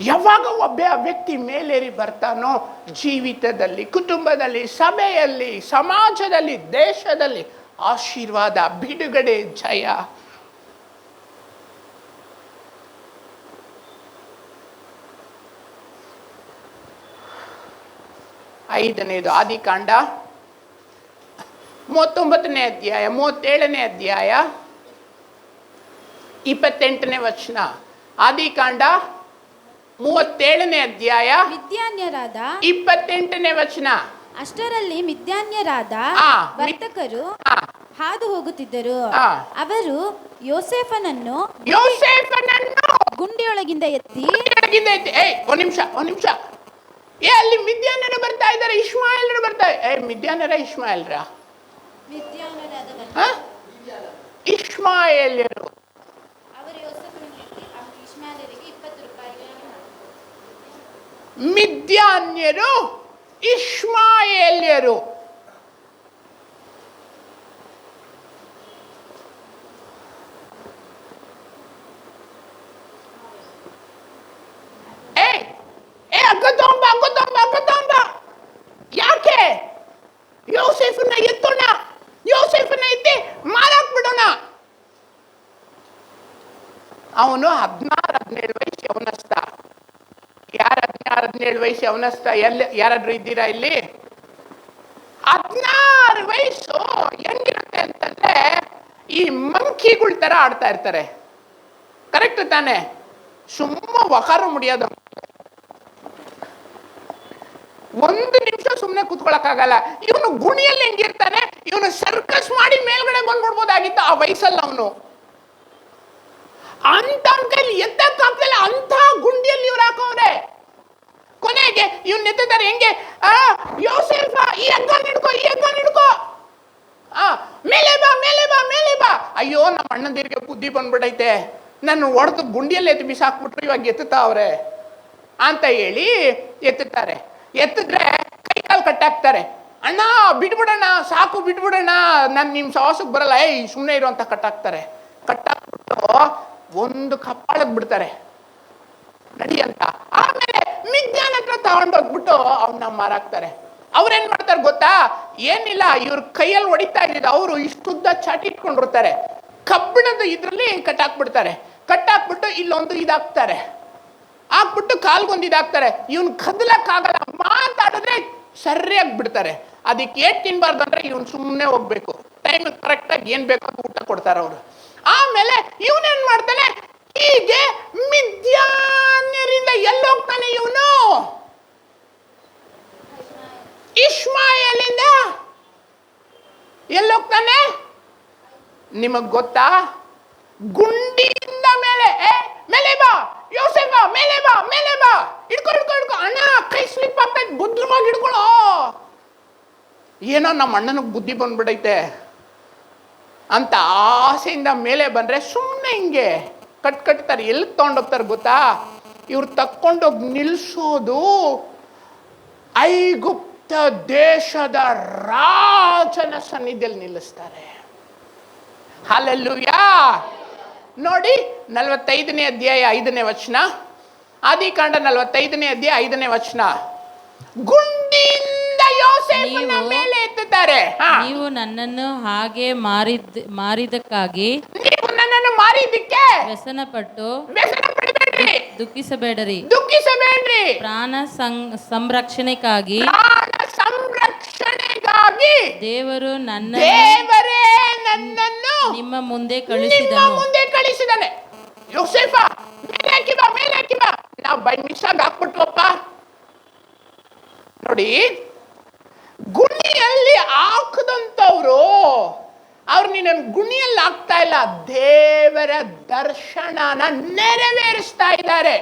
ಯಾವಾಗ ಒಬ್ಬ ವ್ಯಕ್ತಿ ಮೇಲೇರಿ ಬರ್ತಾನೋ, ಜೀವಿತದಲ್ಲಿ, ಕುಟುಂಬದಲ್ಲಿ, ಸಭೆಯಲ್ಲಿ, ಸಮಾಜದಲ್ಲಿ, ದೇಶದಲ್ಲಿ ಆಶೀರ್ವಾದ, ಬಿಡುಗಡೆ, ಜಯ. ಐದನೇದು ಆದಿಕಾಂಡ 39ನೇ ಅಧ್ಯಾಯ 37ನೇ ಅಧ್ಯಾಯ 28ನೇ ವಚನ. ಆದಿಕಾಂಡ 37ನೇ ಅಧ್ಯಾಯ ಮಿದ್ಯಾನ್ಯರಾದ 28ನೇ ವಚನ. ಅಷ್ಟರಲ್ಲಿ ಮಿದ್ಯಾನ್ಯರಾದ ವರ್ತಕರು ಹಾದು ಹೋಗುತ್ತಿದ್ದರು. ಅವರು ಯೋಸೇಫನನ್ನು ಗುಂಡಿಯೊಳಗಿಂದ ಎತ್ತಿ ಒಂದ್ ನಿಮಿಷ. ಅಲ್ಲಿ ಮಿದ್ಯಾನ್ಯರು ಬರ್ತಾ ಇದ್ದಾರೆ, ಇಷ್ಮಾಯೇಲರು ಬರ್ತಾ. ಮಿದ್ಯಾನ್ಯರ ಇಷ್ಮಾಯೇಲ್ರ? ಇಷ್ಮಾಯೇಲ್ಯರು. ಮಿದ್ಯಾನ್ಯರು, ಇಷ್ಮಾಯೇಲ್ಯರು. ಯೋಸೇಫನ್ನ ಎತ್ತೋಣ, ಯೋಸೇಫನ್ನ ಎತ್ತಿ ಮಾರಾಕ್ಬಿಡೋಣ. ಅವನು 16-17 ವಯಸ್ಸು ಯವನಸ್ಥ. ಯಾರು 16-17 ವಯಸ್ಸು ಯವನಸ್ಥ? ಯಾರಾದ್ರೂ ಇದ್ದೀರಾ ಇಲ್ಲಿ? 16 ವಯಸ್ಸು ಹೆಂಗಿರುತ್ತೆ ಅಂತಂದ್ರೆ ಈ ಮಂಕಿಗಳ ತರ ಆಡ್ತಾ ಇರ್ತಾರೆ. ಕರೆಕ್ಟ್ ತಾನೆ? ಸುಮ್ಮ ವಕಾರ ಮುಡಿಯೋದು, ಒಂದು ನಿಮಿಷ ಸುಮ್ಮನೆ ಕೂತ್ಕೊಳಕ್ಕಾಗಲ್ಲ. ಇವನು ಗುಣಿಯಲ್ಲಿ ಹೆಂಗಿರ್ತಾನೆ, ಇವನು ಸರ್ಕಸ್ ಮಾಡಿ ಮೇಲ್ಗಡೆ ಬಂದ್ಬಿಡ್ಬೋದಾಗಿತ್ತು ಆ ವಯಸ್ಸಲ್ಲಿ. ಅವನು ಅಂತ ಕೈಲಿ ಎತ್ತಕ್ಕಾಗ್ತಿಲ್ಲ, ಅಂತ ಗುಂಡಿಯಲ್ಲಿ ಇವ್ರು ಹಾಕೋವ್ರೆ. ಕೊನೆಗೆ ಇವ್ನ ಎತ್ತಾರೆ ಹೆಂಗೆ, ಯೋಸೇಫ ಈ ಹಗ್ಗನ ಹಿಡ್ಕೋ, ಈ ಹಗ್ಗನ ಹಿಡ್ಕೋ, ಮೇಲೆ ಬಾ, ಮೇಲೆ ಬಾ, ಮೇಲೆ ಬಾ. ಅಯ್ಯೋ, ನಮ್ಮ ಅಣ್ಣಂದಿರಿಗೆ ಬುದ್ಧಿ ಬಂದ್ಬಿಟ್ಟೈತೆ, ನನ್ನ ಹೊಡೆದು ಗುಂಡಿಯಲ್ಲಿ ಎತ್ತು ಬಿಸಾಕ್ಬಿಟ್ರು, ಇವಾಗ ಎತ್ತುತ್ತಾವ್ರೆ ಅಂತ ಹೇಳಿ ಎತ್ತುತ್ತಾರೆ. ಎತ್ತಿದ್ರೆ ಕೈ ಕಾಲು ಕಟ್ಟಾಕ್ತಾರೆ. ಅಣ್ಣ ಬಿಟ್ಬಿಡೋಣ, ಸಾಕು ಬಿಟ್ಬಿಡೋಣ, ನಾನು ನಿಮ್ಮ ಸವಾಸಕ್ಕೆ ಬರಲ್ಲ, ಸುಮ್ಮನೆ ಇರು ಅಂತ ಕಟ್ಟಾಕ್ತಾರೆ. ಕಟ್ಟಾಕ್ಬಿಟ್ಟು ಒಂದು ಕಪ್ಪಾಳಕ್ಕೆ ಬಿಡ್ತಾರೆ, ನಡಿ ಅಂತ. ಆಮೇಲೆ ಮಿದ್ಯಾನ್ ಹತ್ರ ತಗೊಂಡೋಗ್ಬಿಟ್ಟು ಅವನ್ನ ಮಾರಾಕ್ತಾರೆ. ಅವ್ರೇನ್ ಮಾಡ್ತಾರೆ ಗೊತ್ತಾ? ಏನಿಲ್ಲ, ಇವ್ರ ಕೈಯಲ್ಲಿ ಹೊಡಿತಾ ಇದ್ದಿದ್ದು ಅವರು ಇಷ್ಟುದ್ದ ಚಾಟಿ ಇಟ್ಕೊಂಡಿರ್ತಾರೆ, ಕಬ್ಬಿಣದ ಇದ್ರಲ್ಲಿ ಕಟ್ಟಾಕ್ಬಿಡ್ತಾರೆ. ಕಟ್ಟಾಕ್ಬಿಟ್ಟು ಇಲ್ಲೊಂದು ಇದಾಕ್ತಾರೆ, ಹಾಕ್ಬಿಟ್ಟು ಕಾಲ್ಗೊಂದು ಇದಾಕ್ತಾರೆ. ಇವನ್ ಕದಲಕ್ಕಾಗಲ್ಲ, ಮಾತಾಡಿದ್ರೆ ಸರಿಯಾಗಿ ಬಿಡ್ತಾರೆ. ಅದಕ್ಕೆ ಏಟ್ ತಿನ್ಬಾರ್ದು ಅಂದ್ರೆ ಇವನ್ ಸುಮ್ಮನೆ ಹೋಗ್ಬೇಕು, ಟೈಮ್ ಕರೆಕ್ಟಾಗಿ ಏನ್ ಬೇಕೋ ಊಟ ಕೊಡ್ತಾರೆ ಅವರು. ಆಮೇಲೆ ಇವನೇನ್ ಮಾಡ್ತಾನೆ, ಹೀಗೆ ಮಿದ್ಯಾನ್ಯರಿಂದ ಎಲ್ಲೋಗ್ತಾನೆ ಇವನು? ಇಷ್ಮಾಯಲಿಂದ ಎಲ್ಲೋಗ್ತಾನೆ ನಿಮಗ್ ಗೊತ್ತಾ? ಗುಂಡಿಯಿಂದ ಮೇಲೆ, ಮೇಲೆ ಬಾ ಯೋಸೇಫ, ಮೇಲೆ ಬಾ, ಮೇಲೆ ಬಾ, ಹಿಡ್ಕೊ ಹಿಡ್ಕೊ ಹಿಡ್ಕೊ, ಅಣ್ಣ ಕೈ ಸ್ಲಿಪ್ ಆಗ್ತೈತೆ, ಭದ್ರವಾಗಿ ಹಿಡ್ಕೊಳ್ಳೋ. ಏನೋ ನಮ್ಮ ಅಣ್ಣನಿಗೆ ಬುದ್ಧಿ ಬಂದ್ಬಿಡೈತೆ ಅಂತ ಆಸೆಯಿಂದ ಮೇಲೆ ಬಂದ್ರೆ ಸುಮ್ಮನೆ ಹಿಂಗೆ ಕಟ್ತಾರೆ. ಎಲ್ಲಿ ತಗೊಂಡೋಗ್ತಾರೆ ಗೊತ್ತಾ? ಇವ್ರು ತಕ್ಕೊಂಡೋಗಿ ನಿಲ್ಸೋದು ಐಗುಪ್ತ ದೇಶದ ರಾಜನ ಸನ್ನಿಧಿಯಲ್ಲಿ ನಿಲ್ಲಿಸ್ತಾರೆ. ಹಲ್ಲೆಲೂಯಾ. ನೋಡಿ 45ನೇ ಅಧ್ಯಾಯ 5ನೇ ವಚನ, ಆದಿಕಾಂಡ 45ನೇ ಅಧ್ಯಾಯ 5ನೇ ವಚನ. ಗುಂಡಿಯಿಂದ ಯೋಸೇಫನ ಮೇಲೆ ಎತ್ತುತ್ತಾರೆ. ನೀವು ನನ್ನನ್ನು ಹಾಗೆ ಮಾರಿದಕ್ಕಾಗಿ, ನೀವು ನನ್ನನ್ನು ಮಾರಿದ್ದಕ್ಕೆ ವ್ಯಸನ ಪಡಬೇಡ್ರಿ, ದುಃಖಿಸಬೇಡ್ರಿ, ಪ್ರಾಣ ಸಂರಕ್ಷಣೆಗಾಗಿ ದೇವರೇ ನನ್ನನ್ನು ನಿಮ್ಮ ಮುಂದೆ ಕಳಿಸಿದನು. ಯೋಸೇಫ ಮೇಲೆ ಹಾಕಿ ಬಾ, ಮೇಲೆ ಹಾಕಿ ಬಾ. ನಾವು ಬೈ ಮಿಸ್ಸಾಗಿ ಹಾಕ್ಬಿಟ್ವಪ್ಪ. ನೋಡಿ, ಗುಣಿಯಲ್ಲಿ ಹಾಕದಂತವ್ರು ಅವ್ರು ನಿನ್ನ ಗುಣಿಯಲ್ಲಿ ಹಾಕ್ತಾ ಇಲ್ಲ, ದೇವರ ದರ್ಶನನ ನೆರವೇರಿಸ್ತಾ ಇದ್ದಾರೆ.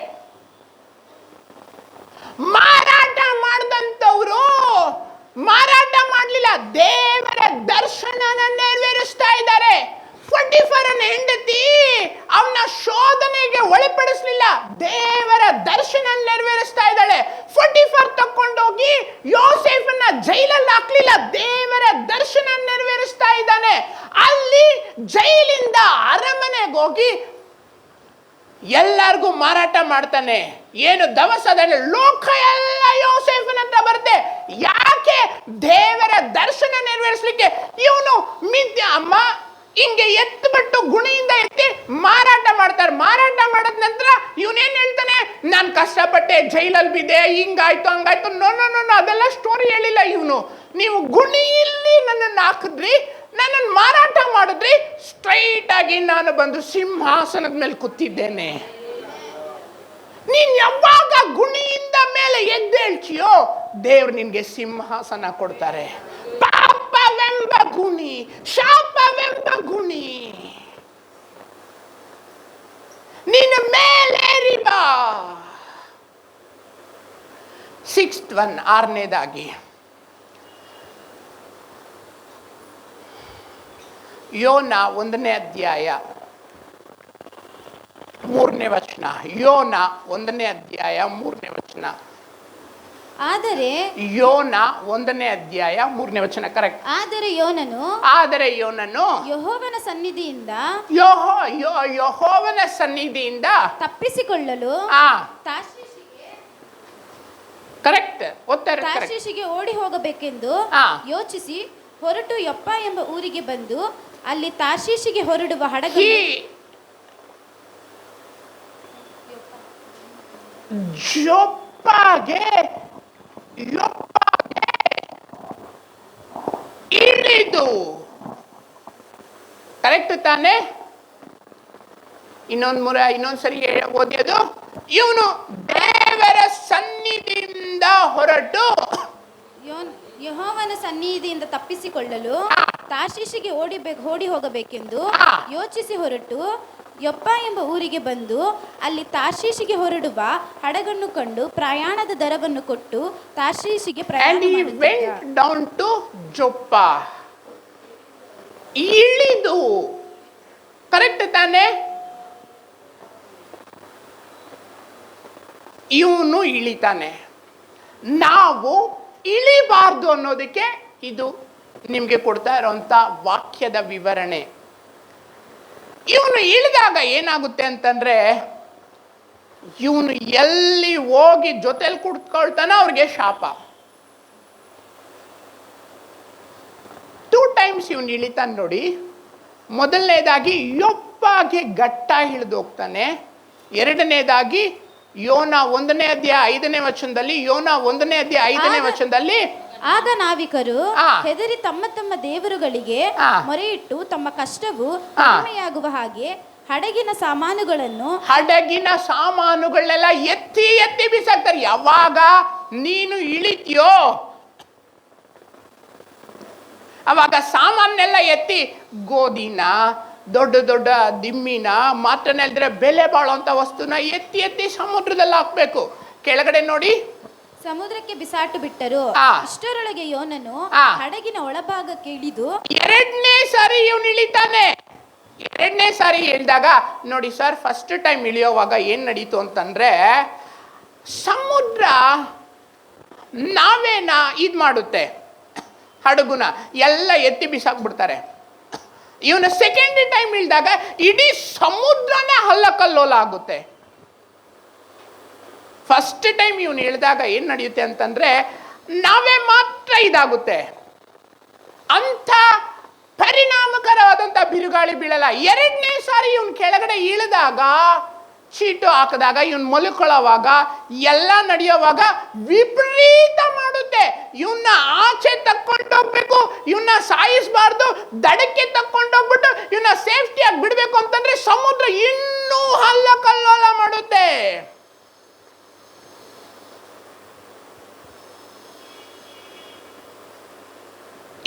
ಮಾರಾಟ ಮಾಡಿದಂಥವ್ರು ಮಾರಾಟ ಮಾಡಲಿಲ್ಲ, ದೇವರ ದರ್ಶನನ ನೆರವೇರಿಸ್ತಾ ಇದ್ದಾರೆ. 44 ಹೆಂಡತಿ ಅವನ ಶೋಧನೆಗೆ ಒಳಪಡಿಸಲಿಲ್ಲ, ದೇವರ ದರ್ಶನ ನೆರವೇರಿಸ್ತಾ ಇದ್ದಾಳೆ. 44 ತಕೊಂಡೋಗಿ ಯೋಸೇಫನ್ನ ಜೈಲಲ್ಲಿ ಹಾಕ್ಲಿಲ್ಲ, ದೇವರ ದರ್ಶನ ನೆರವೇರಿಸ್ತಾ ಇದ್ದಾನೆ. ಅಲ್ಲಿ ಜೈಲಿಂದ ಅರಮನೆಗೆ ಹೋಗಿ ಎಲ್ಲರಿಗೂ ಮಾರಾಟ ಮಾಡ್ತಾನೆ. ಏನು ದವಸದಲ್ಲಿ ಲೋಕ ಎಲ್ಲ ಯೋಸೇಫನ ಹತ್ರ ಬರುತ್ತೆ. ಯಾಕೆ? ದೇವರ ದರ್ಶನ ನೆರವೇರಿಸಲಿಕ್ಕೆ. ಇವನು ಅಮ್ಮ ಹಿಂಗೆ ಎತ್ತುಬಿಟ್ಟು ಗುಣಿಯಿಂದ ಎತ್ತಿ ಮಾರಾಟ ಮಾಡ್ತಾರೆ. ಮಾರಾಟ ಮಾಡಿದ ನಂತರ ಇವನೇನ್ ಹೇಳ್ತಾನೆ, ನಾನು ಕಷ್ಟಪಟ್ಟೆ, ಜೈಲಲ್ಲಿ ಬಿದ್ದೆ, ಹಿಂಗಾಯ್ತು ಹಂಗಾಯ್ತು. ನೋ, ಅದೆಲ್ಲ ಸ್ಟೋರಿ ಹೇಳಿಲ್ಲ ಇವನು. ನೀವು ಗುಣಿಯಲ್ಲಿ ನನ್ನನ್ನು ಹಾಕಿದ್ರಿ, ನನ್ನನ್ನು ಮಾರಾಟ ಮಾಡಿದ್ರಿ, ಸ್ಟ್ರೈಟ್ ಆಗಿ ನಾನು ಬಂದು ಸಿಂಹಾಸನದ ಮೇಲೆ ಕೂತಿದ್ದೇನೆ. ನೀನ್ ಯಾವಾಗ ಗುಣಿಯಿಂದ ಮೇಲೆ ಎದ್ದೇಳ್ತೀಯೋ ದೇವ್ರು ನಿನ್ಗೆ ಸಿಂಹಾಸನ ಕೊಡ್ತಾರೆ. ಪಾಪವೆಂಬ ಗುಣಿ, ಶಾಪವೆಂಬ ಗುಣಿ, ನೀನು ಮೇಲೇರಿ ಬಾ. 6th one, 6ನೇದಾಗಿ ಯೋನ 1ನೇ ಅಧ್ಯಾಯ 3ನೇ ವಚನ. ಯೋನ 1ನೇ ಅಧ್ಯಾಯ 3ನೇ ವಚನ. ಆದರೆ ಯೋನ 1ನೇ ಅಧ್ಯಾಯ 3ನೇ ವಚನ. ಕರೆಕ್ಟ್. ಆದರೆ ಯೋನನು ಯೆಹೋವನ ಸನ್ನಿಧಿಯಿಂದ ಯೆಹೋವನ ಸನ್ನಿಧಿಯಿಂದ ತಪ್ಪಿಸಿಕೊಳ್ಳಲು ಕರೆಕ್ಟ್ ಓದ್ತಾರೆ ಕರೆಕ್ಟ್. ತಾರ್ಷೀಷಿಗೆ ಓಡಿ ಹೋಗಬೇಕೆಂದು ಹಾ. ಯೋಚಿಸಿ ಹೊರಟು ಯೊಪ್ಪ ಎಂಬ ಊರಿಗೆ ಬಂದು ಅಲ್ಲಿ ತಾರ್ಷೀಷಿಗೆ ಹೊರಡುವ ಈ ಹಡಗನ್ನು ಜೊಪ್ಪಾಗೆ ಇಳಿದು, ಕರೆಕ್ಟ್ ತಾನೆ? ಇನ್ನೊಂದ್ಸರಿ ಓದಿಯೋದು, ಇವನು ದೇವರ ಸನ್ನಿಧಿಯಿಂದ ಹೊರಟು ಯೆಹೋವನ ಸನ್ನಿಧಿಯಿಂದ ತಪ್ಪಿಸಿಕೊಳ್ಳಲು ತಾರ್ಷೀಷಿಗೆ ಓಡಿ ಹೋಗಬೇಕೆಂದು ಯೋಚಿಸಿ ಹೊರಟು ಯೊಪ್ಪ ಎಂಬ ಊರಿಗೆ ಬಂದು ಅಲ್ಲಿ ತಾರ್ಷೀಷಿಗೆ ಹೊರಡುವ ಹಡಗನ್ನು ಕಂಡು ಪ್ರಯಾಣದ ದರವನ್ನು ಕೊಟ್ಟು ತಾರ್ಷೀಷಿಗೆ ಪ್ರಯಾಣ and he ಮಾಡುತ್ತಿದ್ದ. went down to Joppa. ಇಳಿದು, ಕರೆಕ್ಟ್ ತಾನೆ? ಇವನು ಇಳಿತಾನೆ, ನಾವು ಇಳಿಬಾರ್ದು ಅನ್ನೋದಕ್ಕೆ ಇದು ನಿಮ್ಗೆ ಕೊಡ್ತಾ ಇರೋಂಥ ವಾಕ್ಯದ ವಿವರಣೆ. ಇವನು ಇಳಿದಾಗ ಏನಾಗುತ್ತೆ ಅಂತಂದ್ರೆ, ಇವನು ಎಲ್ಲಿ ಹೋಗಿ ಜೊತೆಲಿ ಕುಡ್ಕೊಳ್ತಾನೋ ಅವ್ರಿಗೆ ಶಾಪ. 2 times ಇವನು ಇಳಿತಾನೆ ನೋಡಿ. ಮೊದಲನೇದಾಗಿ ಯೊಪ್ಪಾಗೆ ಗಟ್ಟ ಇಳಿದು ಹೋಗ್ತಾನೆ. ಎರಡನೇದಾಗಿ ಯೋನ 1ನೇ ಅಧ್ಯಾಯ 5ನೇ ವಚನದಲ್ಲಿ, ಯೋನ 1ನೇ ಅಧ್ಯಾಯ 5ನೇ ವಚನದಲ್ಲಿ, ಆಗ ನಾವಿಕರು ಆ. ಹೆದರಿ ತಮ್ಮ ತಮ್ಮ ದೇವರುಗಳಿಗೆ ಆ. ಮೊರೆಯಿಟ್ಟು ತಮ್ಮ ಕಷ್ಟವು ಆ. ಕಡಿಮೆಯಾಗುವ ಹಾಗೆ ಹಡಗಿನ ಸಾಮಾನುಗಳನ್ನೆಲ್ಲ ಎತ್ತಿ ಎತ್ತಿ ಬಿಸಾಕ್ತಾರೆ. ಯಾವಾಗ ನೀನು ಇಳಿತೀಯೋ ಅವಾಗ ಸಾಮಾನೆಲ್ಲ ಎತ್ತಿ, ಗೋಧಿನ, ದೊಡ್ಡ ದೊಡ್ಡ ದಿಮ್ಮಿನ, ಮಾತ್ರನೇ ಬೆಲೆ ಬಾಳುವಂತ ವಸ್ತುನ ಎತ್ತಿ ಎತ್ತಿ ಸಮುದ್ರದಲ್ಲಿ ಹಾಕ್ಬೇಕು. ಕೆಳಗಡೆ ನೋಡಿ, ಸಮುದ್ರಕ್ಕೆ ಬಿಸಾಟು ಬಿಟ್ಟರು. ಆ. ಇಷ್ಟರೊಳಗೆ ಯೋನನು ಆ. ಹಡಗಿನ ಒಳಭಾಗಕ್ಕೆ ಇಳಿದು 2ನೇ ಸಾರಿ ಇವನು ಇಳಿತಾನೆ. 2ನೇ ಸಾರಿ ಇಳಿದಾಗ ನೋಡಿ ಸರ್, ಫಸ್ಟ್ ಟೈಮ್ ಇಳಿಯೋವಾಗ ಏನ್ ನಡೀತು ಅಂತಂದ್ರೆ, ಸಮುದ್ರ ನಾವೇನ ಇದ್ ಮಾಡುತ್ತೆ, ಹಡಗುನ ಎಲ್ಲ ಎತ್ತಿ ಬಿಸಾಕ್ಬಿಡ್ತಾರೆ. ಇವನು ಸೆಕೆಂಡ್ ಟೈಮ್ ಇಳಿದಾಗ ಇಡೀ ಸಮುದ್ರನೇ ಹಲ್ಲಕಲ್ಲೋಲ ಆಗುತ್ತೆ. ಫಸ್ಟ್ ಟೈಮ್ ಇವನು ಇಳಿದಾಗ ಏನ್ ನಡೆಯುತ್ತೆ ಅಂತಂದ್ರೆ, ನಾವೇ ಮಾತ್ರ ಇದಾಗುತ್ತೆ, ಅಂತ ಪರಿಣಾಮಕರವಾದಂತ ಬಿರುಗಾಳಿ ಬೀಳಲ್ಲ. 2ನೇ ಸಾರಿ ಇವನು ಕೆಳಗಡೆ ಇಳಿದಾಗ, ಚೀಟು ಹಾಕಿದಾಗ, ಇವನ್ ಮಲ್ಕೊಳ್ಳೋವಾಗ, ಎಲ್ಲ ನಡೆಯೋವಾಗ ವಿಪರೀತ ಮಾಡುತ್ತೆ. ಇವನ್ನ ಆಚೆ ತಕ್ಕೊಂಡೋಗ್ಬೇಕು, ಇವನ್ನ ಸಾಯಿಸಬಾರ್ದು, ದಡಕ್ಕೆ ತಕ್ಕೊಂಡೋಗ್ಬಿಟ್ಟು ಇವನ್ನ ಸೇಫ್ಟಿಯಾಗಿ ಬಿಡ್ಬೇಕು ಅಂತಂದ್ರೆ ಸಮುದ್ರ ಇನ್ನೂ ಹಲ್ಲಕಲ್ಲೋಲ ಮಾಡುತ್ತೆ.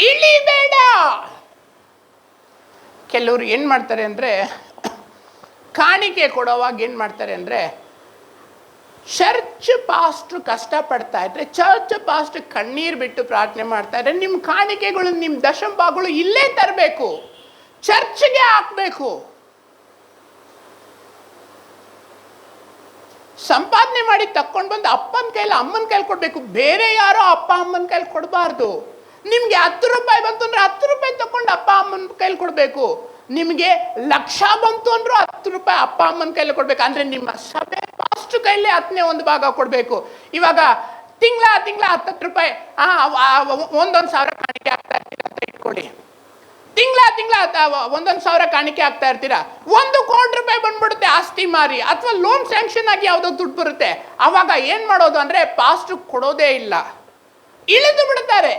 ಇಳಿಬೇಡ. ಕೆಲವರು ಏನ್ ಮಾಡ್ತಾರೆ ಅಂದ್ರೆ, ಕಾಣಿಕೆ ಕೊಡುವಾಗ ಏನ್ ಮಾಡ್ತಾರೆ ಅಂದ್ರೆ, ಚರ್ಚ್ ಪಾಸ್ಟ್ರು ಕಷ್ಟಪಡ್ತಾ ಇದ್ರೆ, ಚರ್ಚ್ ಪಾಸ್ಟ್ ಕಣ್ಣೀರ್ ಬಿಟ್ಟು ಪ್ರಾರ್ಥನೆ ಮಾಡ್ತಾ ಇದ್ರೆ, ನಿಮ್ಮ ಕಾಣಿಕೆಗಳು, ನಿಮ್ಮ ದಶಂಭಾಗಗಳು ಇಲ್ಲೇ ತರಬೇಕು, ಚರ್ಚ್ಗೆ ಹಾಕ್ಬೇಕು. ಸಂಪಾದನೆ ಮಾಡಿ ತಕ್ಕೊಂಡು ಬಂದು ಅಪ್ಪನ ಕೈಲಿ ಅಮ್ಮನ ಕೈಲಿ ಕೊಡ್ಬೇಕು, ಬೇರೆ ಯಾರೋ ಅಪ್ಪ ಅಮ್ಮನ ಕೈಲಿ ಕೊಡಬಾರ್ದು. ನಿಮ್ಗೆ 10 ರೂಪಾಯಿ ಬಂತು ಅಂದ್ರೆ 10 ರೂಪಾಯಿ ತಕೊಂಡು ಅಪ್ಪ ಅಮ್ಮನ ಕೈಲಿ ಕೊಡ್ಬೇಕು. ನಿಮಗೆ 1,00,000 ಬಂತು ಅಂದ್ರೂ 10 ರೂಪಾಯಿ ಅಪ್ಪ ಅಮ್ಮನ ಕೈಲಿ ಕೊಡ್ಬೇಕು. ಅಂದ್ರೆ ನಿಮ್ಮ ಸಭೆ ಫಸ್ಟ್ ಕೈಲಿ 10ನೇ ಭಾಗ ಕೊಡ್ಬೇಕು. ಇವಾಗ ತಿಂಗಳ 10 ರೂಪಾಯಿ 1,000 ಕಾಣಿಕೆ ಆಗ್ತಾ ಇರ್ತೀರಾ ಅಂತ ಇಟ್ಕೊಳ್ಳಿ. ತಿಂಗಳ 1,000 ಕಾಣಿಕೆ ಆಗ್ತಾ ಇರ್ತೀರಾ, 1 ಕೋಟಿ ರೂಪಾಯಿ ಬಂದ್ಬಿಡುತ್ತೆ ಆಸ್ತಿ ಮಾರಿ, ಅಥವಾ ಲೋನ್ ಸ್ಯಾಂಕ್ಷನ್ ಆಗಿ ಯಾವುದೋ ದುಡ್ಡು ಬರುತ್ತೆ. ಅವಾಗ ಏನ್ ಮಾಡೋದು ಅಂದ್ರೆ, ಪಾಸ್ಟ್ ಕೊಡೋದೇ ಇಲ್ಲ, ಇಳಿದು ಬಿಡ್ತಾರೆ,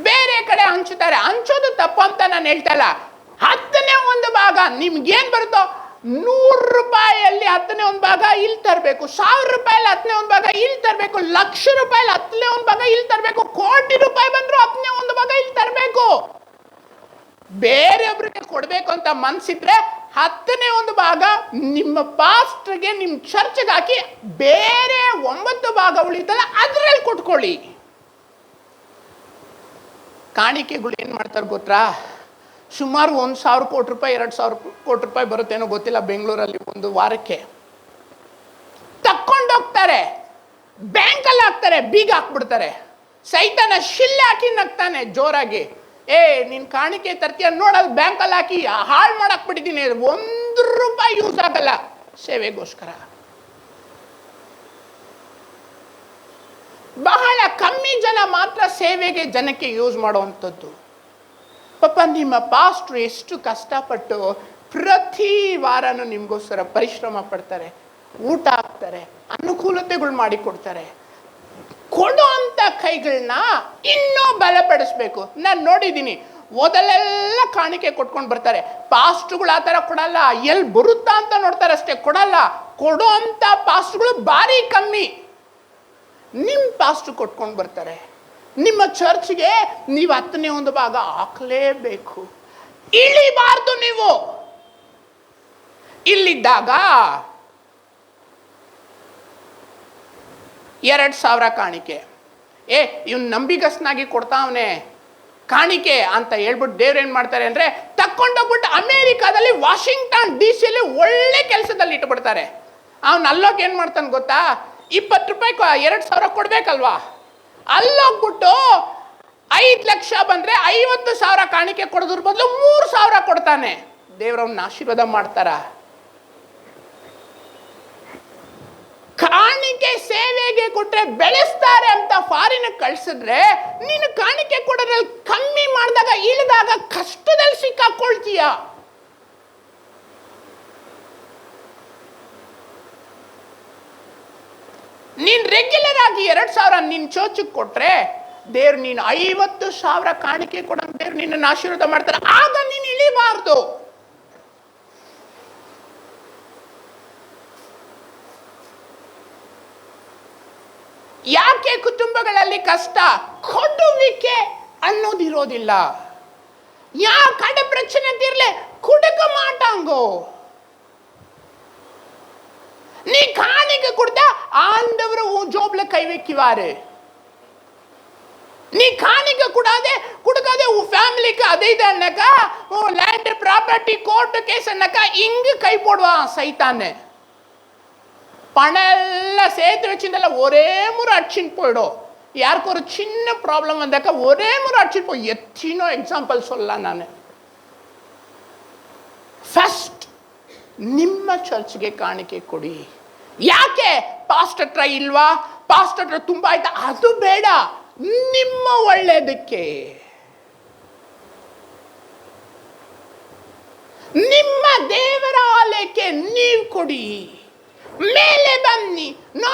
ಬೇರೆ ಕಡೆ ಹಂಚುತ್ತಾರೆ. ಹಂಚೋದು ತಪ್ಪು ಅಂತ ನಾನು ಹೇಳ್ತಾ ಇಲ್ಲ. 10ನೇ ಭಾಗ ನಿಮ್ಗೇನ್ ಬರುತ್ತೋ, 100 ರೂಪಾಯಿಯಲ್ಲಿ 10ನೇ ಭಾಗ ಇಲ್ಲಿ ತರಬೇಕು, 1,000 ರೂಪಾಯಲ್ಲಿ 10ನೇ ಭಾಗ ಇಲ್ಲಿ ತರಬೇಕು, 1,00,000 ರೂಪಾಯಲ್ಲಿ 10ನೇ ಭಾಗ ಇಲ್ಲಿ ತರಬೇಕು, ಕೋಟಿ ರೂಪಾಯಿ ಬಂದ್ರು 10ನೇ ಭಾಗ ಇಲ್ಲಿ ತರಬೇಕು. ಬೇರೆಯೊಬ್ರಿಗೆ ಕೊಡ್ಬೇಕು ಅಂತ ಮನ್ಸಿದ್ರೆ 10ನೇ ಭಾಗ ನಿಮ್ಮ ಪಾಸ್ಟ್ರಿಗೆ, ನಿಮ್ಮ ಚರ್ಚ್ಗೆ ಹಾಕಿ, ಬೇರೆ 9 ಭಾಗ ಉಳಿತಲ್ಲ ಅದ್ರಲ್ಲಿ ಕೊಟ್ಕೊಳ್ಳಿ. ಕಾಣಿಕೆಗಳು ಏನ್ ಮಾಡ್ತಾರೆ ಗೊತ್ತಾ, ಸುಮಾರು 1,000 ಕೋಟಿ ರೂಪಾಯಿ 2,000 ಕೋಟಿ ರೂಪಾಯಿ ಬರುತ್ತೇನೋ ಗೊತ್ತಿಲ್ಲ, ಬೆಂಗಳೂರಲ್ಲಿ ಒಂದು ವಾರಕ್ಕೆ ತಕ್ಕೊಂಡೋಗ್ತಾರೆ, ಬ್ಯಾಂಕಲ್ಲಿ ಹಾಕ್ತಾರೆ, ಬೀಗ ಹಾಕ್ಬಿಡ್ತಾರೆ. ಸೈತಾನ ಶಿಲ್ಲೆ ಹಾಕಿ ನಗ್ತಾನೆ ಜೋರಾಗಿ, ನೀನ್ ಕಾಣಿಕೆ ತರ್ತೀಯ ನೋಡೋದು, ಬ್ಯಾಂಕಲ್ಲಿ ಹಾಕಿ ಹಾಳು ಮಾಡಕ್ ಬಿಟ್ಟಿದ್ದೀನಿ, 1 ರೂಪಾಯಿ ಯೂಸ್ ಆಗಲ್ಲ ಸೇವೆಗೋಸ್ಕರ. ಬಹಳ ಕಮ್ಮಿ ಜನ ಮಾತ್ರ ಸೇವೆಗೆ ಜನಕ್ಕೆ ಯೂಸ್ ಮಾಡುವಂಥದ್ದು. ಪಾಪ ನಿಮ್ಮ ಪಾಸ್ಟ್ರು ಎಷ್ಟು ಕಷ್ಟಪಟ್ಟು ಪ್ರತಿ ವಾರನೂ ನಿಮಗೋಸ್ಕರ ಪರಿಶ್ರಮ ಪಡ್ತಾರೆ, ಊಟ ಹಾಕ್ತಾರೆ, ಅನುಕೂಲತೆಗಳು ಮಾಡಿಕೊಡ್ತಾರೆ. ಕೊಡೋ ಅಂಥ ಕೈಗಳನ್ನ ಇನ್ನೂ ಬಲಪಡಿಸ್ಬೇಕು. ನಾನು ನೋಡಿದ್ದೀನಿ, ಮೊದಲೆಲ್ಲ ಕಾಣಿಕೆ ಕೊಟ್ಕೊಂಡು ಬರ್ತಾರೆ. ಪಾಸ್ಟ್ರುಗಳು ಆ ಥರ ಕೊಡಲ್ಲ, ಎಲ್ಲಿ ಬರುತ್ತಾ ಅಂತ ನೋಡ್ತಾರೆ ಅಷ್ಟೇ, ಕೊಡಲ್ಲ. ಕೊಡೋ ಅಂಥ ಪಾಸ್ಟ್ರುಗಳು ಭಾರಿ ಕಮ್ಮಿ. ನಿಮ್ಮ ಪಾಸ್ಟ್ರು ಕೊಟ್ಕೊಂಡು ಬರ್ತಾರೆ. ನಿಮ್ಮ ಚರ್ಚ್ಗೆ ನೀವು 10ನೇ ಭಾಗ ಹಾಕಲೇಬೇಕು. ಇಳಿಬಾರ್ದು ನೀವು. ಇಲ್ಲಿದ್ದಾಗ 2,000 ಕಾಣಿಕೆ, ಇವನು ನಂಬಿಗಸ್ನಾಗಿ ಕೊಡ್ತಾವನೆ ಕಾಣಿಕೆ ಅಂತ ಹೇಳ್ಬಿಟ್ಟು ದೇವ್ರು ಏನು ಮಾಡ್ತಾರೆ ಅಂದರೆ, ತಕ್ಕೊಂಡೋಗ್ಬಿಟ್ಟು ಅಮೇರಿಕಾದಲ್ಲಿ ವಾಷಿಂಗ್ಟನ್ DC ಒಳ್ಳೆ ಕೆಲಸದಲ್ಲಿ ಇಟ್ಬಿಡ್ತಾರೆ. ಅವನು ಅಲ್ಲೋಗಿ ಏನು ಮಾಡ್ತಾನೆ ಗೊತ್ತಾ, 20 ರೂಪಾಯಿ 2,000 ಕೊಡ್ಬೇಕಲ್ವಾ, ಅಲ್ಲೋಗ್ಬಿಟ್ಟು 5 ಲಕ್ಷ ಬಂದರೆ 50,000 ಕಾಣಿಕೆ ಕೊಡೋದ್ರ ಬದಲು 3,000 ಕೊಡ್ತಾನೆ. ದೇವ್ರವ್ನ ಆಶೀರ್ವಾದ ಮಾಡ್ತಾರ. ಕಾಣಿಕೆ ಸೇವೆಗೆ ಕೊಟ್ರೆ ಬೆಳೆಸ್ತಾರೆ ಅಂತ ಫಾರಿನ್ ಕಳ್ಸಿದ್ರೆ, ನೀನು ಕಾಣಿಕೆ ಕೊಡೋದ್ರಲ್ಲಿ ಕಮ್ಮಿ ಮಾಡಿದಾಗ ಇಳಿದಾಗ ಕಷ್ಟದಲ್ಲಿ ಸಿಕ್ಕಾಕೊಳ್ತೀಯ. ನೀನ್ ರೆಗ್ಯುಲರ್ ಆಗಿ 2,000 ನಿನ್ ಚರ್ಚಿಗೆ ಕೊಟ್ರೆ, ದೇವ್ರು ನೀನು 50,000 ಕಾಣಿಕೆ ಕೊಡಂಗ ದೇವ್ರು ನಿನ್ನನ್ನು ಆಶೀರ್ವಾದ ಮಾಡ್ತಾರೆ. ಆಗ ನೀನು ಇಳಿಬಾರ್ದು. ಯಾಕೆ ಕುಟುಂಬಗಳಲ್ಲಿ ಕಷ್ಟ? ಕೊಡುವಿಕೆ ಅನ್ನೋದಿರೋದಿಲ್ಲ. ಯಾ ಕಡೆ ಪ್ರಚನೆ ತೀರ್ಲೆ ಕುಡುಕ ಮಾಟಾಂಗೋ. நீ காணிக்க கொடுத்தா ஆண்டவர் உன் ஜோப்ல கை வைக்குவாரு. நீ காணிக்க கொடுக்காதே உன் ஃபேமிலிக்கு அதே தானக்கா, உன் லேண்ட் ப்ராப்பர்ட்டி கோர்ட்டு கேஸ் என்னக்கா இங்கு கை போடுவான் சைத்தான்னு. பணம் எல்லாம் சேர்த்து வச்சிருந்தால ஒரே முறை அடிச்சுன்னு போயிடும். யாருக்கு ஒரு சின்ன ப்ராப்ளம் வந்தாக்கா ஒரே முறை அடிச்சுட்டு போய். எத்தனோ எக்ஸாம்பிள் சொல்லலாம் நான். ಫಸ್ಟ್ ನಿಮ್ಮ ಚರ್ಚ್ಗೆ ಕಾಣಿಕೆ ಕೊಡಿ. ಯಾಕೆ ಪಾಸ್ಟರ್ ಹತ್ರ ಇಲ್ವಾ, ಪಾಸ್ಟರ್ ಹತ್ರ ತುಂಬಾ ಆಯ್ತಾ, ಅದು ಬೇಡ. ನಿಮ್ಮ ಒಳ್ಳೆಯದಕ್ಕೆ, ನಿಮ್ಮ ದೇವರ ಆಲಯಕ್ಕೆ ನೀವು ಕೊಡಿ. ಮೇಲೆ ಬನ್ನಿ. ನೋ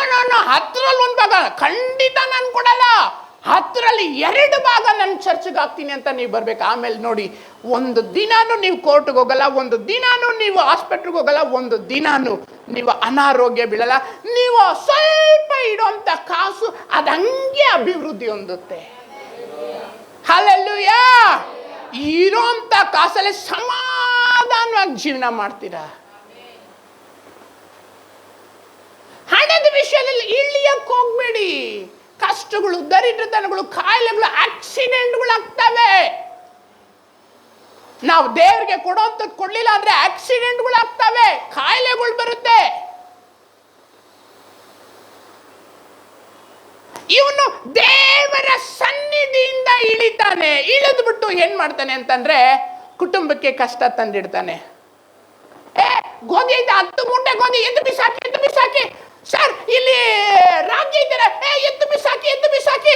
10ರಲ್ಲಿ 1 ಭಾಗ ಖಂಡಿತ ನಾನು ಕೊಡಲ್ಲ, 10ರಲ್ಲಿ 2 ಭಾಗ ನನ್ನ ಚರ್ಚ್ಗೆ ಹಾಕ್ತೀನಿ ಅಂತ ನೀವು ಬರ್ಬೇಕು. ಆಮೇಲೆ ನೋಡಿ, ಒಂದು ದಿನಾನು ನೀವು ಕೋರ್ಟ್ಗೆ ಹೋಗಲ್ಲ, ಒಂದು ದಿನಾನು ನೀವು ಹಾಸ್ಪಿಟ್ಲ್ಗೆ ಹೋಗಲ್ಲ, ಒಂದು ದಿನಾನು ನೀವು ಅನಾರೋಗ್ಯ ಬೀಳಲ್ಲ. ನೀವು ಸ್ವಲ್ಪ ಇಡುವಂಥ ಕಾಸು ಅದಂಗೆ ಅಭಿವೃದ್ಧಿ ಹೊಂದುತ್ತೆ. ಹಲ್ಲೆಲೂಯಾ. ಇರೋಂಥ ಕಾಸಲ್ಲಿ ಸಮಾಧಾನವಾಗಿ ಜೀವನ ಮಾಡ್ತೀರಾ. ಹಣದ ವಿಷಯದಲ್ಲಿ ಇಳಿಯಕ್ಕೆ ಹೋಗ್ಬೇಡಿ. ಕಷ್ಟಗಳು, ದರಿದ್ರತನಗಳು, ಕಾಯಿಲೆಗಳು, ಆಕ್ಸಿಡೆಂಟ್ಗಳು ಆಗ್ತವೆ. ನಾವು ದೇವರಿಗೆ ಕೊಡೋಂಥದ್ದು ಕೊಡ್ಲಿಲ್ಲ ಅಂದ್ರೆ ಆಕ್ಸಿಡೆಂಟ್ಗಳು ಆಗ್ತವೆ, ಕಾಯಿಲೆಗಳು ಬರುತ್ತೆ. ಇವನು ದೇವರ ಸನ್ನಿಧಿಯಿಂದ ಇಳಿತಾನೆ. ಇಳಿದ್ಬಿಟ್ಟು ಏನ್ ಮಾಡ್ತಾನೆ ಅಂತಂದ್ರೆ, ಕುಟುಂಬಕ್ಕೆ ಕಷ್ಟ ತಂದಿಡ್ತಾನೆ. ಗೋಧಿ ಐತೆ, 10 ಮೂಟೆ ಗೋಧಿ, ಎದ್ದು ಬಿಸಾಕಿ. ಸರ್ ಇಲ್ಲಿ ರಾಗಿ ಇದ್ದೀರಾ, ಎದ್ದು ಬಿಸಾಕಿ.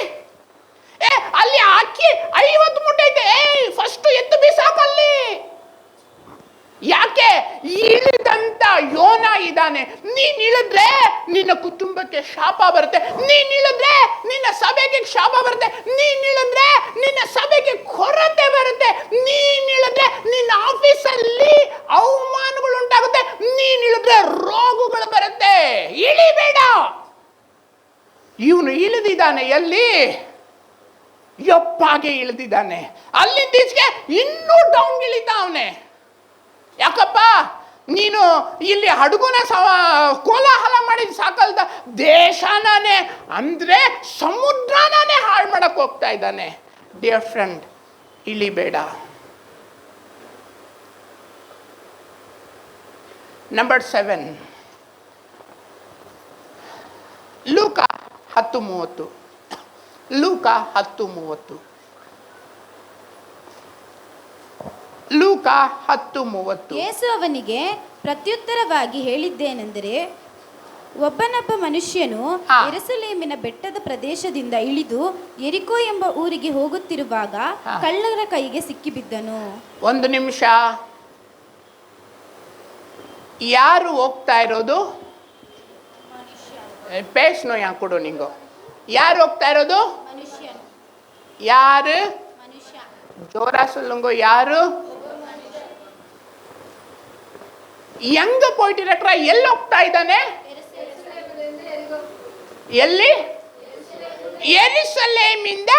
ಅಲ್ಲಿ ಅಕ್ಕಿ 50 ಮೂಟೆ ಐತೆ, ಫಸ್ಟ್ ಎದ್ದು ಬಿಸಾಕಲ್ಲಿ. ಯಾಕೆ? ಇಳಿದಂತ ಯೋನ ಇದ್ದಾನೆ. ನೀನ್ ಇಳಿದ್ರೆ ನಿನ್ನ ಕುಟುಂಬಕ್ಕೆ ಶಾಪ ಬರುತ್ತೆ, ನೀನ್ ಇಳಿದ್ರೆ ನಿನ್ನ ಸಭೆಗೆ ಶಾಪ ಬರುತ್ತೆ, ನೀನ್ ಇಳಿದ್ರೆ ನಿನ್ನ ಸಭೆಗೆ ಕೊರತೆ ಬರುತ್ತೆ, ನೀನ್ ಇಳಿದ್ರೆ ನಿನ್ನ ಆಫೀಸಲ್ಲಿ ಅವಮಾನಗಳು ಉಂಟಾಗುತ್ತೆ, ನೀನ್ ಇಳಿದ್ರೆ ರೋಗಗಳು ಬರುತ್ತೆ. ಇಳಿಬೇಡ. ಇವನು ಇಳಿದಿದ್ದಾನೆ ಎಲ್ಲಿ? ಯಪ್ಪಾಗೆ ಇಳಿದಿದ್ದಾನೆ. ಅಲ್ಲಿಂದೀಚೆಗೆ ಇನ್ನೂ ಡೌನ್ ಇಳಿತಾವನೆ. ಯಾಕಪ್ಪ, ನೀನು ಇಲ್ಲಿ ಹಡಗುನ ಕೋಲಾಹಲ ಮಾಡಿದ ಸಾಕಲ್ದ, ದೇಶನೇ ಅಂದ್ರೆ ಸಮುದ್ರನೇ ಹಾಳು ಮಾಡಕ್ ಹೋಗ್ತಾ ಇದ್ದಾನೆ. ಡಿಯರ್ ಫ್ರೆಂಡ್, ಇಳಿಬೇಡ. ನಂಬರ್ 7, ಲೂಕ 10:30. ಲೂಕ 10:30. ಲೂಕ 10:30. ಯೇಸು ಅವನಿಗೆ ಪ್ರತ್ಯುತ್ತರವಾಗಿ ಹೇಳಿದ್ದೇನೆಂದರೆ, ಒಬ್ಬನೊಬ್ಬ ಮನುಷ್ಯನು ಹಾ. ಯೆರೂಸಲೇಮಿನ ಬೆಟ್ಟದ ಪ್ರದೇಶದಿಂದ ಇಳಿದು ಯೆರಿಕೋ ಎಂಬ ಊರಿಗೆ ಹೋಗುತ್ತಿರುವಾಗ ಕಳ್ಳರ ಕೈಗೆ ಸಿಕ್ಕಿಬಿದ್ದನು. ಒಂದು ನಿಮಿಷ. ಯಾರು ಹೋಗ್ತಾ ಇರೋದು? ಪೇಸ್ನೋ ಯಾಕೆ ಕೊಡು ನಿಂಗು. ಯಾರು ಹೋಗ್ತಾ ಇರೋದು? ಯಾರು? ಜೋರ ಸೊಲ್ಲುಂಗೋ. ಯಾರು? ಯಂಗ್ ಪೋಯಿಟ್ ಡೈರೆಕ್ಟರ್ ಎಲ್ಲಿ ಹೋಗ್ತಾ ಇದ್ದಾನೆ? ಎಲ್ಲಿ? ಯೆರೂಸಲೇಮಿಂದ.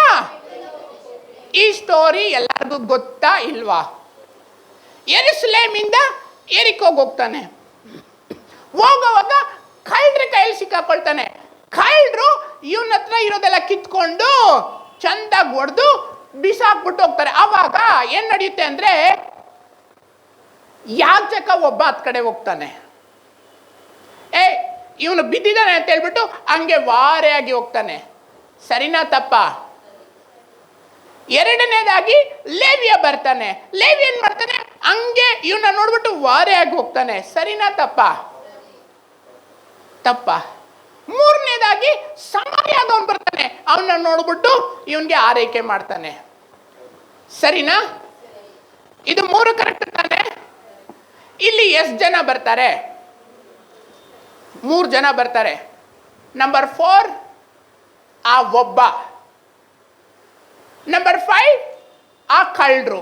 ಈ ಸ್ಟೋರಿ ಎಲ್ಲರಿಗೂ ಗೊತ್ತಾ ಇಲ್ವಾ? ಯೆರೂಸಲೇಮಿಂದ ಯೆರಿಕೋಗೆ ಹೋಗ್ತಾನೆ. ಹೋಗುವಾಗ ಕಳ್ಳರ ಕೈಯಲ್ಲಿ ಸಿಕ್ಕಾಕೊಳ್ತಾನೆ. ಕಳ್ಳರು ಇವನ ಹತ್ರ ಇರೋದೆಲ್ಲ ಕಿತ್ಕೊಂಡು ಚಂದಾಗಿ ಹೊಡೆದು ಬಿಸಾಕ್ಬಿಟ್ಟು ಹೋಗ್ತಾರೆ. ಆವಾಗ ಏನ್ ನಡೆಯುತ್ತೆ ಅಂದ್ರೆ, ಯಾಜಕ ಒಬ್ಬ ಹತ್ ಕಡೆ ಹೋಗ್ತಾನೆ. ಇವನು ಬಿದ್ದಿದ್ದಾನೆ ಅಂತ ಹೇಳ್ಬಿಟ್ಟು ಹಂಗೆ ವಾರೆಯಾಗಿ ಹೋಗ್ತಾನೆ. ಸರಿನಾ ತಪ್ಪ? ಎರಡನೇದಾಗಿ ಲೇವಿಯ ಬರ್ತಾನೆ. ಲೇವಿ ಏನ್ ಮಾಡ್ತಾನೆ? ಹಂಗೆ ಇವನ್ನ ನೋಡ್ಬಿಟ್ಟು ವಾರೆಯಾಗಿ ಹೋಗ್ತಾನೆ. ಸರಿನಾ ತಪ್ಪ? ತಪ್ಪ. ಮೂರನೇದಾಗಿ ಸಮಾರ್ಯದವನು ಬರ್ತಾನೆ. ಅವನ್ನ ನೋಡ್ಬಿಟ್ಟು ಇವನ್ಗೆ ಆರೈಕೆ ಮಾಡ್ತಾನೆ. ಸರಿನಾ? ಇದು ಮೂರು ಕರೆಕ್ಟ್ ತಾನೆ? ಇಲ್ಲಿ ಎಷ್ಟು ಜನ ಬರ್ತಾರೆ? 3 ಜನ ಬರ್ತಾರೆ. ನಂಬರ್ 4 ಆ ಒಬ್ಬ. ನಂಬರ್ 5 ಆ ಕಳ್ಳರು.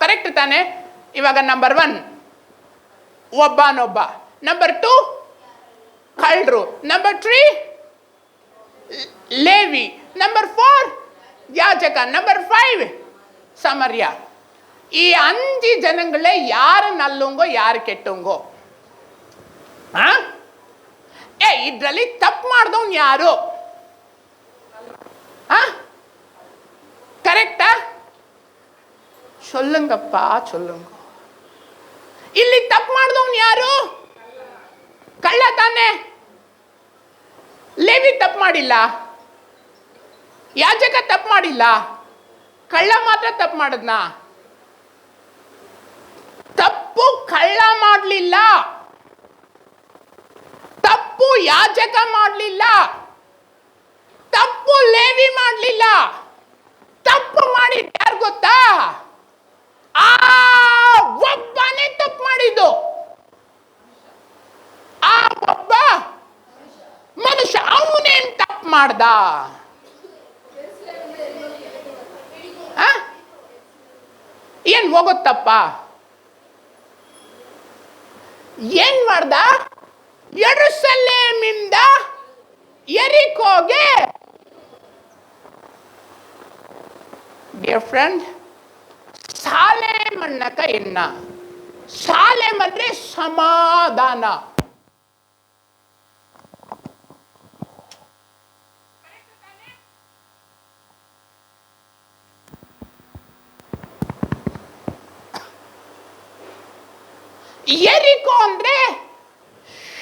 ಕರೆಕ್ಟ್ ತಾನೆ? ಇವಾಗ ನಂಬರ್ 1 ಒಬ್ಬನೊಬ್ಬ. ನಂಬರ್ 2 ಕಳ್ಳರು. Number 3 Levi. ನಂಬರ್ 4 ಯಾಜಕ. ನಂಬರ್ 5 ಸಮರ್ಯ. ಈ 5 ಜನಗಳೇ ಯಾರು ನಲ್ಲುಂಗೋ ಯಾರು ಕೆಟ್ಟುಂಗೋ? ಇದ್ರಲ್ಲಿ ತಪ್ಪು ಮಾಡ್ದವನ್ ಯಾರು? ಕರೆಕ್ಟಾ? ಚೊಲ್ಲಂಗಪ್ಪ ಚೊಲ್ಲಂಗ. ಇಲ್ಲಿ ತಪ್ಪು ಮಾಡ್ದವನ್ ಯಾರು? ಕಳ್ಳ ತಾನೆ? ಲೇವಿ ತಪ್ಪು ಮಾಡಿಲ್ಲ, ಯಾಜಕ ತಪ್ಪು ಮಾಡಿಲ್ಲ, ಕಳ್ಳ ಮಾತ್ರ ತಪ್ಪು ಮಾಡದ್ನ? ತಪ್ಪು ಕಳ್ಳ ಮಾಡಲಿಲ್ಲ, ತಪ್ಪು ಯಾಜಕ ಮಾಡಲಿಲ್ಲ, ತಪ್ಪು ಲೇವಿ ಮಾಡಲಿಲ್ಲ. ತಪ್ಪು ಮಾಡಿದ್ದು ಯಾರು ಗೊತ್ತಾ? ಆ ಒಬ್ಬನೇ ತಪ್ಪು ಮಾಡಿದ್ದು. ಆ ಒಬ್ಬ ಮನುಷ್ಯ. ಅವನೇನ್ ತಪ್ಪು ಮಾಡ್ದ? ಏನ್ ಹೋಗುತ್ತಪ್ಪ? ಏನ್ ಮಾಡ್ದ? ಯೆರೂಸಲೇಮಿಂದ ಯೆರಿಕೋಗೆ. ಡಿಯರ್ ಫ್ರೆಂಡ್, ಸಾಲೇಮ್ ಅನ್ನಕ ಎನ್ನ. ಸಾಲೇಮ್ ಅಂದ್ರೆ ಸಮಾಧಾನ. ಯೆರಿಕೋ ಅಂದ್ರೆ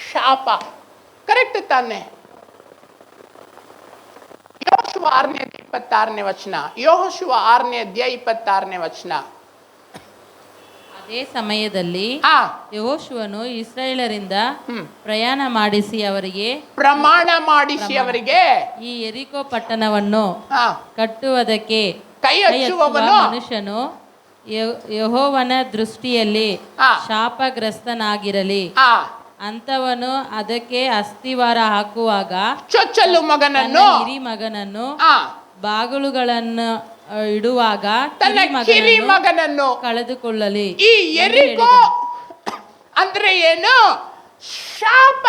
ಶಾಪ. ಕರೆಕ್ಟ್ ತಾನೆ? ಯೆಹೋಶುವ 6ನೇ ಅಧ್ಯಾಯ 26ನೇ ವಚನ. ಯೆಹೋಶುವ 6ನೇ ಅಧ್ಯಾಯ 26ನೇ ವಚನ. ಅದೇ ಸಮಯದಲ್ಲಿ ಯೆಹೋಶುವನು ಇಸ್ರಾಯೇಲರಿಂದ ಪ್ರಯಾಣ ಮಾಡಿಸಿ ಅವರಿಗೆ ಈ ಯೆರಿಕೋ ಪಟ್ಟಣವನ್ನು ಕಟ್ಟುವುದಕ್ಕೆ ಕೈ ಹಚ್ಚುವ ಮನುಷ್ಯನು ಯೆಹೋವನ ದೃಷ್ಟಿಯಲ್ಲಿ ಶಾಪಗ್ರಸ್ತನಾಗಿರಲಿ. ಅಂತವನು ಅದಕ್ಕೆ ಅಸ್ತಿವಾರ ಹಾಕುವಾಗ ಚೊಚ್ಚಲು ಮಗನನ್ನು, ಹಿರಿ ಮಗನನ್ನು, ಬಾಗಿಲುಗಳನ್ನು ಇಡುವಾಗ ತನ್ನ ಕಿರಿ ಮಗನನ್ನು ಕಳೆದುಕೊಳ್ಳಲಿ. ಈ ಯೆರಿಕೋ ಅಂದ್ರೆ ಏನು? ಶಾಪ.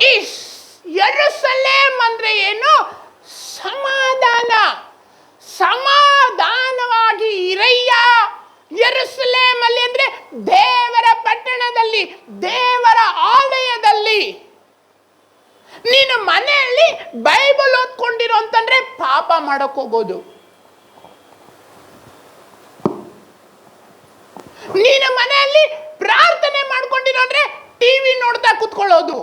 ಈ ಯೆರೂಸಲೇಮ್ ಅಂದ್ರೆ ಏನು? ಸಮಾಧಾನ. ಸಮಾಧಾನವಾಗಿ ಇರಯ್ಯ. ಯೆರೂಸಲೇಮ್ ಅಲ್ಲಿ ಅಂದ್ರೆ ದೇವರ ಪಟ್ಟಣದಲ್ಲಿ, ದೇವರ ಆಲಯದಲ್ಲಿ. ನೀನು ಮನೆಯಲ್ಲಿ ಬೈಬಲ್ ಓದ್ಕೊಂಡಿರೋ ಅಂತಂದ್ರೆ ಪಾಪ ಮಾಡಕ್ ಹೋಗೋದು. ನೀನು ಮನೆಯಲ್ಲಿ ಪ್ರಾರ್ಥನೆ ಮಾಡ್ಕೊಂಡಿರೋ ಅಂದ್ರೆ ಟಿವಿ ನೋಡ್ತಾ ಕುತ್ಕೊಳ್ಳೋದು.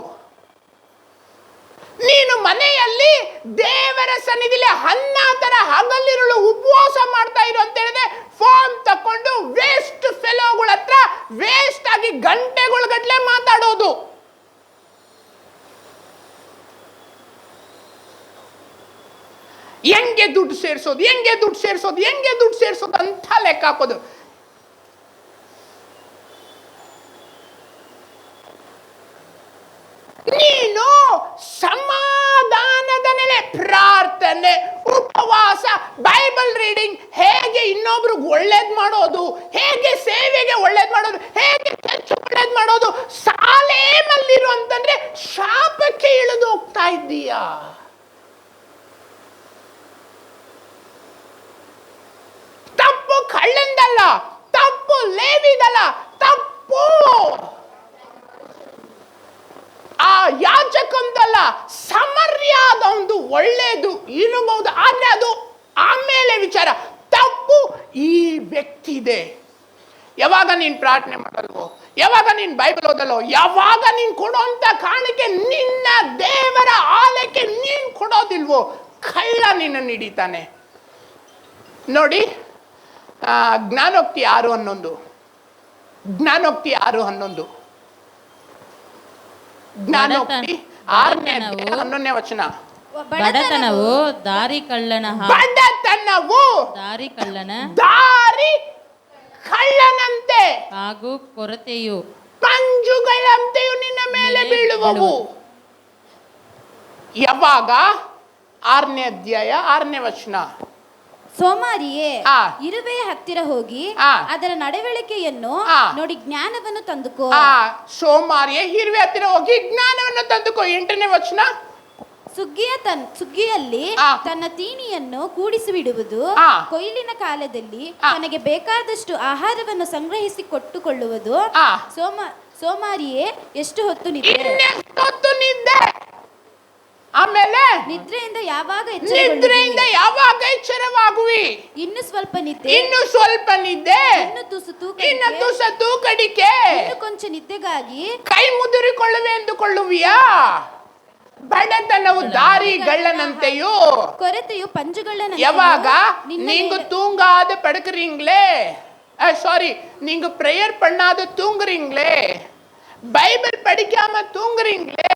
ನೀನು ನೀನು ಮನೆಯಲ್ಲಿ ದೇವರ ಸನ್ನಿಧಿಲಿ ಅನ್ನ ತರ ಹಗಲಿರುಳು ಉಪವಾಸ ಮಾಡ್ತಾ ಇರು ಅಂತ ಹೇಳಿದ್ರೆ ಫೋನ್ ತಕೊಂಡು ವೇಸ್ಟ್ ಫೆಲೋಗಳ ಹತ್ರ ವೇಸ್ಟ್ ಆಗಿ ಗಂಟೆಗಳ ಗಟ್ಲೆ ಮಾತಾಡೋದು. ಹೆಂಗೆ ದುಡ್ಡು ಸೇರಿಸೋದು, ಹೆಂಗೆ ದುಡ್ಡು ಸೇರಿಸೋದು, ಹೆಂಗೆ ದುಡ್ಡು ಸೇರಿಸೋದು ಅಂತ ಲೆಕ್ಕ ಹಾಕೋದು. ನೀನು ಸಮಾಧಾನದ ನೆಲೆ, ಪ್ರಾರ್ಥನೆ, ಉಪವಾಸ, ಬೈಬಲ್ ರೀಡಿಂಗ್, ಹೇಗೆ ಇನ್ನೊಬ್ರಿಗೆ ಒಳ್ಳೇದ್ ಮಾಡೋದು, ಹೇಗೆ ಸೇವೆಗೆ ಒಳ್ಳೇದ್ ಮಾಡೋದು, ಹೇಗೆ ಕೆಲಸ ಒಳ್ಳೇದ್ ಮಾಡೋದು, ಸಾಲೇಮಲ್ಲಿರು ಅಂತಂದ್ರೆ ಶಾಪಕ್ಕೆ ಇಳಿದು ಹೋಗ್ತಾ ಇದ್ದೀಯಾ? ತಪ್ಪು ಕಳ್ಳಂದಲ್ಲ, ತಪ್ಪು ಲೇವಿದಲ್ಲ, ತಪ್ಪು ಆ ಯಾಜಕಂದಲ್ಲ, ಸಮರ್ಯಾದ ಒಂದು ಒಳ್ಳೇದು ಇರಬಹುದು, ಆದ್ರೆ ಅದು ಆಮೇಲೆ ವಿಚಾರ. ತಪ್ಪು ಈ ವ್ಯಕ್ತಿ ಇದೆ. ಯಾವಾಗ ನೀನ್ ಪ್ರಾರ್ಥನೆ ಮಾಡಲ್ವೋ, ಯಾವಾಗ ನೀನ್ ಬೈಬಲ್ ಓದಲ್ಲೋ, ಯಾವಾಗ ನೀನ್ ಕೊಡುವಂತ ಕಾಣಿಕೆ ನಿನ್ನ ದೇವರ ಆಲಯಕ್ಕೆ ನೀನ್ ಕೊಡೋದಿಲ್ವೋ, ಕಳ್ಳ ನಿನ್ನ ಹಿಡಿತಾನೆ. ನೋಡಿ, ಜ್ಞಾನೋಕ್ತಿ 6:11, ಜ್ಞಾನೋಕ್ತಿ 6:11, ಜ್ಞಾನೋಕ್ತಿ 6:11 ವಚನ. ಬಡತನವು ದಾರಿ ಕಳ್ಳನ ಬಡತನವು ದಾರಿ ಕಳ್ಳನ ದಾರಿ ಕಳ್ಳನಂತೆ ಹಾಗೂ ಕೊರತೆಯು ಪಂಜುಗಳಂತೆಯೂ ನಿನ್ನ ಮೇಲೆ ಬೀಳುವವು. ಯಾವಾಗ? 6ನೇ ಅಧ್ಯಾಯ 6ನೇ ವಚನ. ಸೋಮಾರಿಯೇ, ಆ. ಇರುವೆಯ ಹತ್ತಿರ ಹೋಗಿ ಆ. ಅದರ ನಡವಳಿಕೆಯನ್ನು ಆ. ನೋಡಿ ಜ್ಞಾನವನ್ನು ತಂದುಕೋ. ಸೋಮಾರಿಯ ಹಿರುವೆ ಹತ್ತಿರ ಹೋಗಿ ಜ್ಞಾನವನ್ನು ತಂದುಕೋ. 8ನೇ ವಚನ. ಸುಗ್ಗಿಯಲ್ಲಿ ಆ. ತನ್ನ ತೀನಿಯನ್ನು ಕೂಡಿಸಿಬಿಡುವುದು, ಆ. ಕೊಯ್ಲಿನ ಕಾಲದಲ್ಲಿ ಆ. ತನಗೆ ಬೇಕಾದಷ್ಟು ಆಹಾರವನ್ನು ಸಂಗ್ರಹಿಸಿ ಕೊಟ್ಟುಕೊಳ್ಳುವುದು. ಆ. ಸೋಮಾರಿಯೇ, ಎಷ್ಟು ಹೊತ್ತು ನಿದ್ರೆ? ಇನ್ನೆಷ್ಟೊತ್ತು ನಿದ್ದೆ? ಆಮೇಲೆ ನಿದ್ರೆಯಿಂದ ಯಾವಾಗ ನಿದ್ರೆಯಿಂದ ಯಾವಾಗ ಎಚ್ಚರವಾಗುವಿ? ಇನ್ನು ಸ್ವಲ್ಪ ನಿದ್ದೆ, ಇನ್ನು ಸ್ವಲ್ಪ ನಿದ್ದೆ, ಇನ್ನು ತುಸು ಇನ್ನು ತೂಕಡಿಕೆ, ತುಸ ತೂಕಡಿಕೆ, ಇನ್ನು ಕೊಂಚ ನಿದ್ದೆಗಾಗಿ ಕೈ ಮುದುರಿಕೊಳ್ಳುವೆ ಎಂದುಕೊಳ್ಳುವಿಯಾ? ಬಡತನವು ದಾರಿ ಗಳ್ಳನಂತೆಯೂ ಕೊರತೆಯು ಪಂಜುಗಳನ್ನ. ಯಾವಾಗ நீங்க தூங்காத படுக்கிறீங்களே, சாரி, நீங்க பிரேயர் பண்ணாத தூங்குறீங்களே, பைபிள் படிக்காம தூங்குறீங்களே,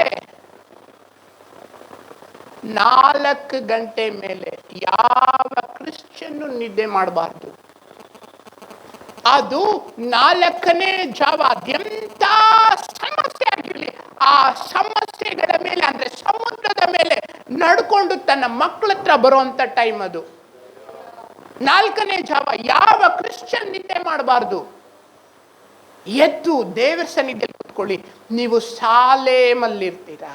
4 ಗಂಟೆ ಮೇಲೆ ಯಾವ ಕ್ರಿಶ್ಚಿಯನ್ ನಿದ್ದೆ ಮಾಡಬಾರ್ದು. ಅದು 4ನೇ ಜಾವ. ಅದೆಂತ ಸಮಸ್ಯೆ ಆಗಿರಲಿ, ಆ ಸಮಸ್ಯೆಗಳ ಮೇಲೆ, ಅಂದ್ರೆ ಸಮುದ್ರದ ಮೇಲೆ ನಡ್ಕೊಂಡು ತನ್ನ ಮಕ್ಕಳ ಹತ್ರ ಬರುವಂತ ಟೈಮ್ ಅದು. 4ನೇ ಜಾವ ಯಾವ ಕ್ರಿಶ್ಚಿಯನ್ ನಿದ್ದೆ ಮಾಡಬಾರ್ದು. ಎದ್ದು ದೇವರ ಸನ್ನಿಧಿಯಲ್ಲಿ ಕೂತ್ಕೊಳ್ಳಿ. ನೀವು ಸಾಲೇಮಲ್ಲಿರ್ತೀರಾ.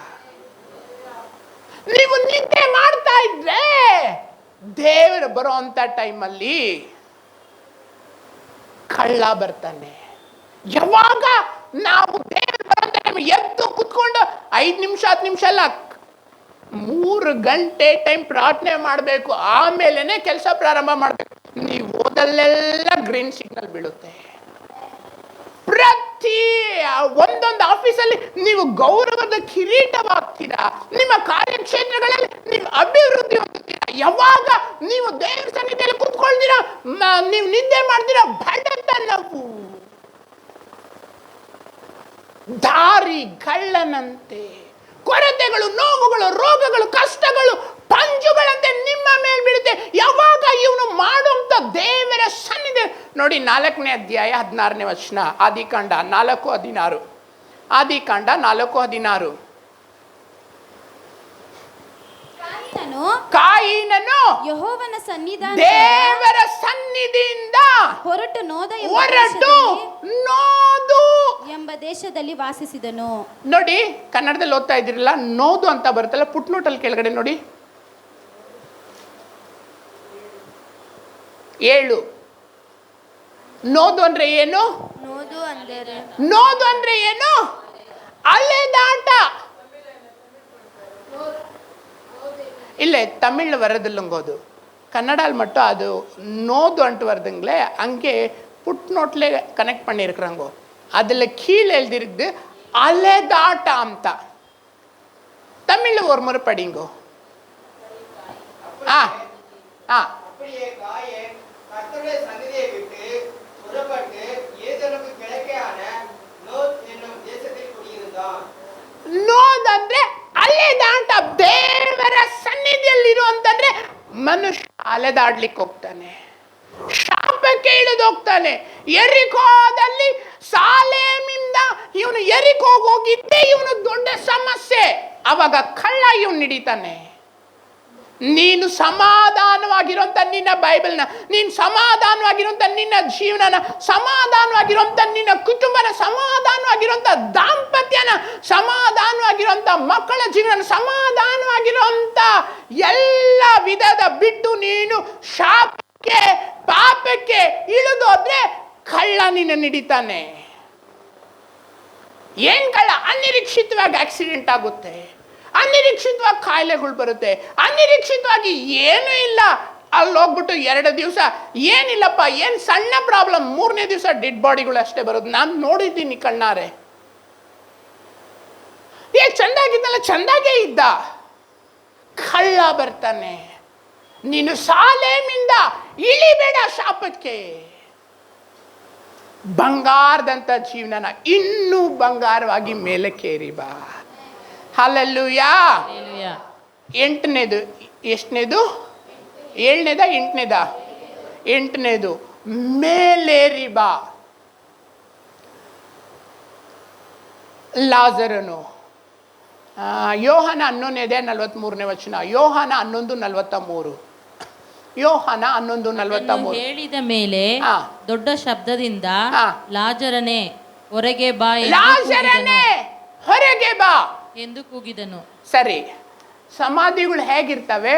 ನೀವು ನಿದ್ದೆ ಮಾಡ್ತಾ ಇದ್ರೆ ದೇವರು ಬರುವಂತ ಟೈಮಲ್ಲಿ ಕಳ್ಳ ಬರ್ತಾನೆ. ಯಾವಾಗ ನಾವು ದೇವರು ಬರುವಂತ ಟೈಮ್ ಎದ್ದು ಕುತ್ಕೊಂಡು 5 ನಿಮಿಷ 10 ನಿಮಿಷ ಅಲ್ಲ, 3 ಗಂಟೆ ಟೈಮ್ ಪ್ರಾರ್ಥನೆ ಮಾಡಬೇಕು. ಆಮೇಲೆನೆ ಕೆಲಸ ಪ್ರಾರಂಭ ಮಾಡಬೇಕು. ನೀವು ಓದಲ್ಲೆಲ್ಲ ಗ್ರೀನ್ ಸಿಗ್ನಲ್ ಬೀಳುತ್ತೆ. ಪ್ರತಿ ಒಂದೊಂದು ಆಫೀಸಲ್ಲಿ ನೀವು ಗೌರವದ ಕಿರೀಟವಾಗ್ತೀರಾ. ನಿಮ್ಮ ಕಾರ್ಯಕ್ಷೇತ್ರಗಳಲ್ಲಿ ನೀವು ಅಭಿವೃದ್ಧಿ ಹೊಂದುತ್ತೀರಾ. ಯಾವಾಗ ನೀವು ದೇವರ ಸನ್ನಿಧಿಯಲ್ಲಿ ಕೂತ್ಕೊಳ್ತೀರಾ, ನೀವು ನಿದ್ದೆ ಮಾಡ್ತೀರಾ, ಬಡತನವು ದಾರಿ ಕಳ್ಳನಂತೆ, ಕೊರತೆಗಳು, ನೋವುಗಳು, ರೋಗಗಳು, ಕಷ್ಟಗಳು ಪಂಜುಗಳಂತೆ ನಿಮ್ಮ ಮೇಲೆ ಬೀಳುತ್ತೆ. ಯಾವಾಗ ಇವನು ಮಾಡುವಂತ ದೇವರ ಸನ್ನಿಧಿ ನೋಡಿ. 4ನೇ ಅಧ್ಯಾಯ 16ನೇ ವಚನ, ಆದಿಕಾಂಡ 4:16, ಆದಿಕಾಂಡ 4:16. ಕಾಯಿನನು ಯೆಹೋವನ ಸನ್ನಿಧಾನ ದೇವರ ಸನ್ನಿಧಿಯಿಂದ ಹೊರಟು ನೋದು ಎಂಬ ದೇಶದಲ್ಲಿ ವಾಸಿಸಿದನು. ನೋಡಿ, ಕನ್ನಡದಲ್ಲಿ ಓದ್ತಾ ಇದ್ದಿರಲ್ಲ, ನೋದು ಅಂತ ಬರುತ್ತಲ್ಲ, ಪುಟ್ನೋಟಲ್ಲಿ ಕೆಳಗಡೆ ನೋಡಿ, 7. ನೋದು ಅಂದ್ರೆ ಏನು? ನೋದು ಅಂದ್ರೆ ಏನು? ಅಲೆದಾಟ. இல்லை தமிழ் வரதில்லைங்கோது, கன்னடாவில் மட்டும் அது நோது அன்ட்டு வருதுங்களே, அங்கே புட்நோட்லே கனெக்ட் பண்ணியிருக்கிறாங்கோ. அதில் கீழே எழுதிருக்கு அலைதாட்ட ಅಂತ. தமிழ் தமிழ்ல ஒரு முறை படிங்கோ. ஆ ஆ அப்படியே காயேன் கர்த்தருடைய சந்நிதியை விட்டு புறப்பட்டு ஏதேனுக்கு கிழக்கேயான நோத் என்னும் தேசத்தில் குடியிருந்தான். ನೋದ್ ಅಂದ್ರೆ ಅಲೆದಾಟ, ದೇವರ ಸನ್ನಿಧಿಯಲ್ಲಿರುವಂತಂದ್ರೆ ಮನುಷ್ಯ ಅಲೆದಾಡ್ಲಿಕ್ಕೆ ಹೋಗ್ತಾನೆ, ಶಾಪಕ್ಕೆ ಇಳಿದೋಗ್ತಾನೆ. ಎರಿಕೋದಲ್ಲಿ ಸಾಲೇಮಿಂದ ಇವನು ಎರಿಕೋಗ್ ಹೋಗಿದ್ದೆ ಇವನು ದೊಡ್ಡ ಸಮಸ್ಯೆ. ಅವಾಗ ಕಳ್ಳ ಇವನು ಹಿಡಿತಾನೆ. ನೀನು ಸಮಾಧಾನವಾಗಿರುವಂತ ನಿನ್ನ ಬೈಬಲ್ನ, ನೀನು ಸಮಾಧಾನವಾಗಿರುವಂತ ನಿನ್ನ ಜೀವನನ, ಸಮಾಧಾನವಾಗಿರುವಂತ ನಿನ್ನ ಕುಟುಂಬನ, ಸಮಾಧಾನವಾಗಿರುವಂತ ದಾಂಪತ್ಯನ, ಸಮಾಧಾನವಾಗಿರುವಂತ ಮಕ್ಕಳ ಜೀವನ, ಸಮಾಧಾನವಾಗಿರುವಂತ ಎಲ್ಲ ವಿಧದ ಬಿಟ್ಟು ನೀನು ಶಾಪಕ್ಕೆ ಪಾಪಕ್ಕೆ ಇಳಿದೋದ್ರೆ ಕಳ್ಳ ನಿನ್ನ ಹಿಡಿತಾನೆ. ಏನ್ ಕಳ್ಳ? ಅನಿರೀಕ್ಷಿತವಾಗಿ ಆಕ್ಸಿಡೆಂಟ್ ಆಗುತ್ತೆ, ಅನಿರೀಕ್ಷಿತವಾಗಿ ಕಾಯಿಲೆಗಳು ಬರುತ್ತೆ, ಅನಿರೀಕ್ಷಿತವಾಗಿ ಏನೂ ಇಲ್ಲ. ಅಲ್ಲಿ ಹೋಗ್ಬಿಟ್ಟು 2 ದಿವಸ ಏನಿಲ್ಲಪ್ಪ, ಏನು ಸಣ್ಣ ಪ್ರಾಬ್ಲಮ್, 3ನೇ ದಿವಸ ಡೆಡ್ ಬಾಡಿಗಳು ಅಷ್ಟೇ ಬರೋದು. ನಾನು ನೋಡಿದ್ದೀನಿ ಕಣ್ಣಾರೆ. ಚಂದಾಗಿದ್ದಲ್ಲ, ಚಂದಾಗೇ ಇದ್ದ, ಕಳ್ಳ ಬರ್ತಾನೆ. ನೀನು ಸಾಲೇಮಿಂದ ಇಳಿಬೇಡ ಶಾಪಕ್ಕೆ. ಬಂಗಾರದಂತ ಜೀವನನ ಇನ್ನೂ ಬಂಗಾರವಾಗಿ ಮೇಲಕ್ಕೇರಿ ಬಾ. ಹಲ್ಲೆಲೂಯಾ. ಹಲ್ಲೆಲೂಯಾ. 8ನೇದು, ಎಷ್ಟನೇದು? 7ನೇದ 8ನೇದ? 8ನೇದು, ಮೇಲೇರಿ ಬಾ. ಲಾಜರನು, ಯೋಹಾನ 11ನೇ 43ನೇ ವಚನ, ಯೋಹಾನ 11:43, ಯೋಹಾನ 11:43. ಹೇಳಿದ ಮೇಲೆ ಹಾ. ದೊಡ್ಡ ಶಬ್ದದಿಂದ ಹಾ. ಲಾಜರನೇ ಹೊರಗೆ ಬಾ ಲಾಜರನೇ ಹೊರಗೆ ಬಾ ಎಂದು ಕೂಗಿದನು. ಸರಿ, ಸಮಾಧಿಗಳು ಹೇಗಿರ್ತವೆ?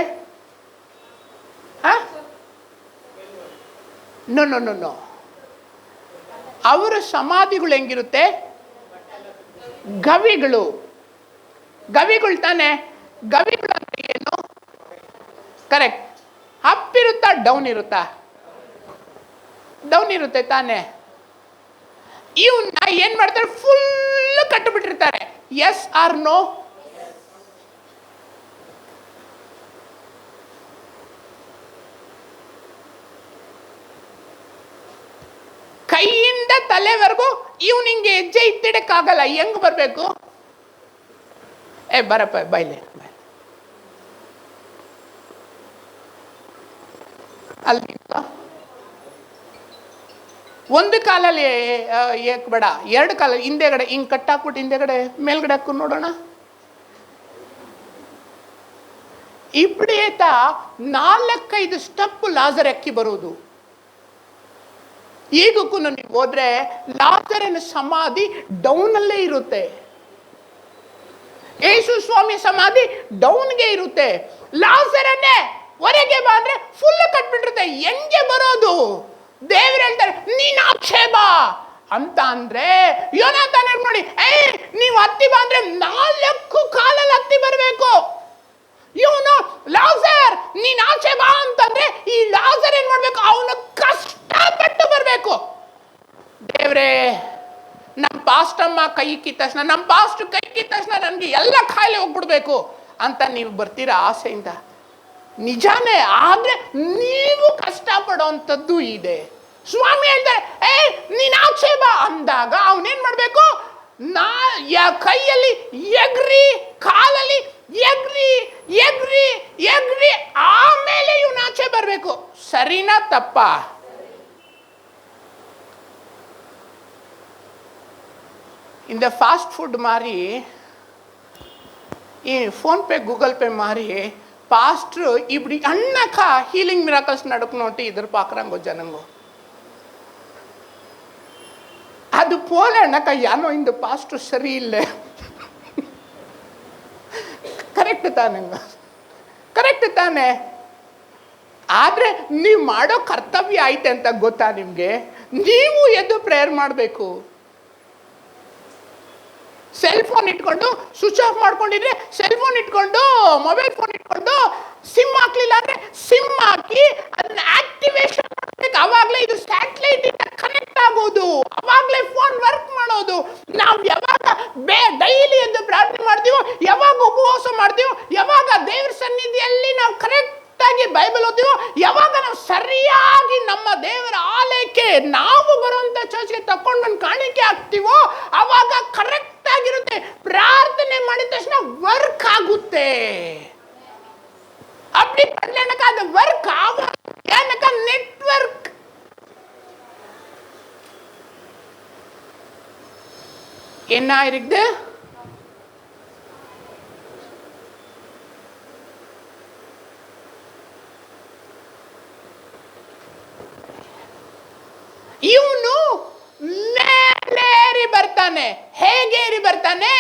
ನೋ ನೋ ನೋ ನೋ ಅವರ ಸಮಾಧಿಗಳು ಹೆಂಗಿರುತ್ತೆ? ಗವಿಗಳು, ಗವಿಗಳು ತಾನೆ. ಗವಿಗಳು ಅಂದ್ರೆ ಏನು? ಕರೆಕ್ಟ್. ಅಪ್ ಇರುತ್ತಾ ಡೌನ್ ಇರುತ್ತಾ? ಡೌನ್ ಇರುತ್ತೆ ತಾನೆ. ಇವನ್ನ ಏನ್ ಮಾಡ್ತಾರೆ? ಫುಲ್ ಕಟ್ಟಿಬಿಟ್ಟಿರ್ತಾರೆ. Yes or no? ಕೈಯಿಂದ ತಲೆವರೆಗೂ ಇವನ್ ಹಿಂಗೆ ಹೆಜ್ಜೆ ಇತ್ತಿಡಕ್ಕಾಗಲ್ಲ. ಹೆಂಗ್ ಬರ್ಬೇಕು? ಬರಪ್ಪ ಬೈಲೆ. ಅಲ್ಲಿ ಒಂದು ಕಾಲಲ್ಲಿ ಬೇಡ, 2 ಕಾಲ ಹಿಂದೆಗಡೆ ಹಿಂಗ್ ಕಟ್ಟಾಕ್ಬಿಟ್ಟು ಹಿಂದೆಗಡೆ ಮೇಲ್ಗಡೆ ಹಾಕು ನೋಡೋಣ. ಇಬ್ಡೇತ 4-5 ಸ್ಟೆಪ್ ಲಾಜರ್ ಅಕ್ಕಿ ಬರುವುದು. ಈಗಕ್ಕೂ ನೀವು ಹೋದ್ರೆ ಲಾಜರನ ಸಮಾಧಿ ಡೌನ್ ಅಲ್ಲೇ ಇರುತ್ತೆ. ಯೇಸು ಸ್ವಾಮಿ ಸಮಾಧಿ ಡೌನ್ಗೆ ಇರುತ್ತೆ. ಲಾಜರನ್ನೇ ಹೊರಗೆ ಬಾ ಅಂದ್ರೆ ಫುಲ್ ಕಟ್ಬಿಟ್ಟಿರುತ್ತೆ. ಹೆಂಗೆ ಬರೋದು? ದೇವ್ರು ಹೇಳ್ತಾರೆ ನೀನ್ ಆಚೆ ಬಾ ಅಂತ. ಅಂದ್ರೆ ಯೋನಾಥನ್ ನೋಡಿ, ನೀವು ಹತ್ತಿ ಬಾ ಅಂದ್ರೆ 4 ಕಾಲಲ್ಲಿ ಹತ್ತಿ ಬರ್ಬೇಕು. ಇವನು ಲಾಜರ್ ನೀನ್ ಆಚೆ ಬಾ ಅಂತಂದ್ರೆ ಈ ಲಾಜರ್ ಏನ್ ಮಾಡ್ಬೇಕು? ಅವನು ಕಷ್ಟಪಟ್ಟು ಬರ್ಬೇಕು. ದೇವ್ರೇ, ನಮ್ಮ ಪಾಸ್ಟಮ್ಮ ಕೈ ಕಿತ್ತ ತಕ್ಷಣ, ನಮ್ಮ ಪಾಸ್ಟ್ ಕೈ ಕಿತ್ತ ತಕ್ಷಣ ನನ್ಗೆ ಎಲ್ಲ ಕಾಯಿಲೆ ಹೋಗ್ಬಿಡ್ಬೇಕು ಅಂತ ನೀವು ಬರ್ತೀರಾ ಆಸೆಯಿಂದ. ನಿಜಾನೇ, ಆದ್ರೆ ನೀವು ಕಷ್ಟಪಡೋಂಥದ್ದು ಇದೆ. ಸ್ವಾಮಿ ಹೇಳ್ತಾರೆ ನೀನ್ ಆಚೆ ಬಾ ಅಂದಾಗ ಅವನೇನ್ ಮಾಡ್ಬೇಕು? ಕೈಯಲ್ಲಿ ಎಗ್ರಿ, ಕಾಲಲ್ಲಿ ಎಗ್ರಿ ಎಗ್ರಿ ಎಗ್ರಿ, ಆಮೇಲೆ ಇವನು ಆಚೆ ಬರ್ಬೇಕು. ಸರಿನಾ ತಪ್ಪ? இந்த ಫಾಸ್ಟ್ ಫುಡ್ ಮಾರಿ, ಈ ಫೋನ್ ಪೇ ಗೂಗಲ್ ಪೇ ಮಾರಿ ಪಾಸ್ಟ್ರು இப்படி அண்ணக்கா ஹீலிங் மிராக்கல்ஸ் நடக்கணும்ட்டு எதிர்பார்க்குறாங்க ஜனங்க. அது போல அண்ணக்கா யானோ இந்த பாஸ்டர் சரியில்லை. ಕರೆಕ್ಟ್ ತಾನೆಂಗ? ಕರೆಕ್ಟ್ ತಾನೆ. ಆದ್ರೆ ನೀವು ಮಾಡೋ ಕರ್ತವ್ಯ ಐತೆ ಅಂತ ಗೊತ್ತಾ ನಿಮ್ಗೆ? ನೀವು ಎದ್ದು ಪ್ರೇಯರ್ ಮಾಡಬೇಕು. ಸೆಲ್ ಫೋನ್ ಇಟ್ಕೊಂಡು ಸ್ವಿಚ್ ಆಫ್ ಮಾಡ್ಕೊಂಡಿದ್ರೆ ಸೆಲ್ ಫೋನ್ ಇಟ್ಕೊಂಡು, ಮೊಬೈಲ್ ಫೋನ್ ಇಟ್ಕೊಂಡು ಸಿಮ್ ಹಾಕ್ಲಿಲ್ಲ ಅಂದ್ರೆ ಸಿಮ್ ಹಾಕಿ ಅದನ್ನ ಆಕ್ಟಿವೇಶನ್ ಮಾಡ್ಬೇಕು. ಅವಾಗಲೇ ಇದು ಸ್ಯಾಟಲೈಟ್ ಇಂದ ಕನೆಕ್ಟ್ ಆಗೋದು, ಅವಾಗಲೇ ಫೋನ್ ವರ್ಕ್ ಮಾಡೋದು. ನಾವು ಯಾವಾಗ ಡೈಲಿ ಎಂದು ಪ್ರಾರ್ಥನೆ ಮಾಡ್ತೀವೋ, ಯಾವಾಗ ಉಪವಾಸ ಮಾಡ್ತೀವೋ ಬೈಬಲ್ ಓದ್ತೀವೋ, ಯಾವಾಗ ನಾವು ಸರಿಯಾಗಿ ನಮ್ಮ ದೇವರ ಆಲಯಕ್ಕೆ ನಾವು ಬರುವಂತ ಚರ್ಚ್ಗೆ ತಕೊಂಡು ಬಂದು ಕಾಣಿಕೆ ಹಾಕ್ತೀವೋ ಅವಾಗ ಕರೆಕ್ಟ್ ಆಗಿರುತ್ತೆ. ಪ್ರಾರ್ಥನೆ ಮಾಡಿದ ತಕ್ಷಣ ವರ್ಕ್ ಆಗುತ್ತೆ. அப்படி பண்ணலனாக்கா அது ஒர்க் ஆகும். ஏன்னாக்கா நெட்வொர்க் என்ன இருக்குது? ಇವನು ಮೇಲೇರಿ ಬರ್ತಾನೆ. ಹೇಗೆ ಏರಿ ಬರ್ತಾನೆ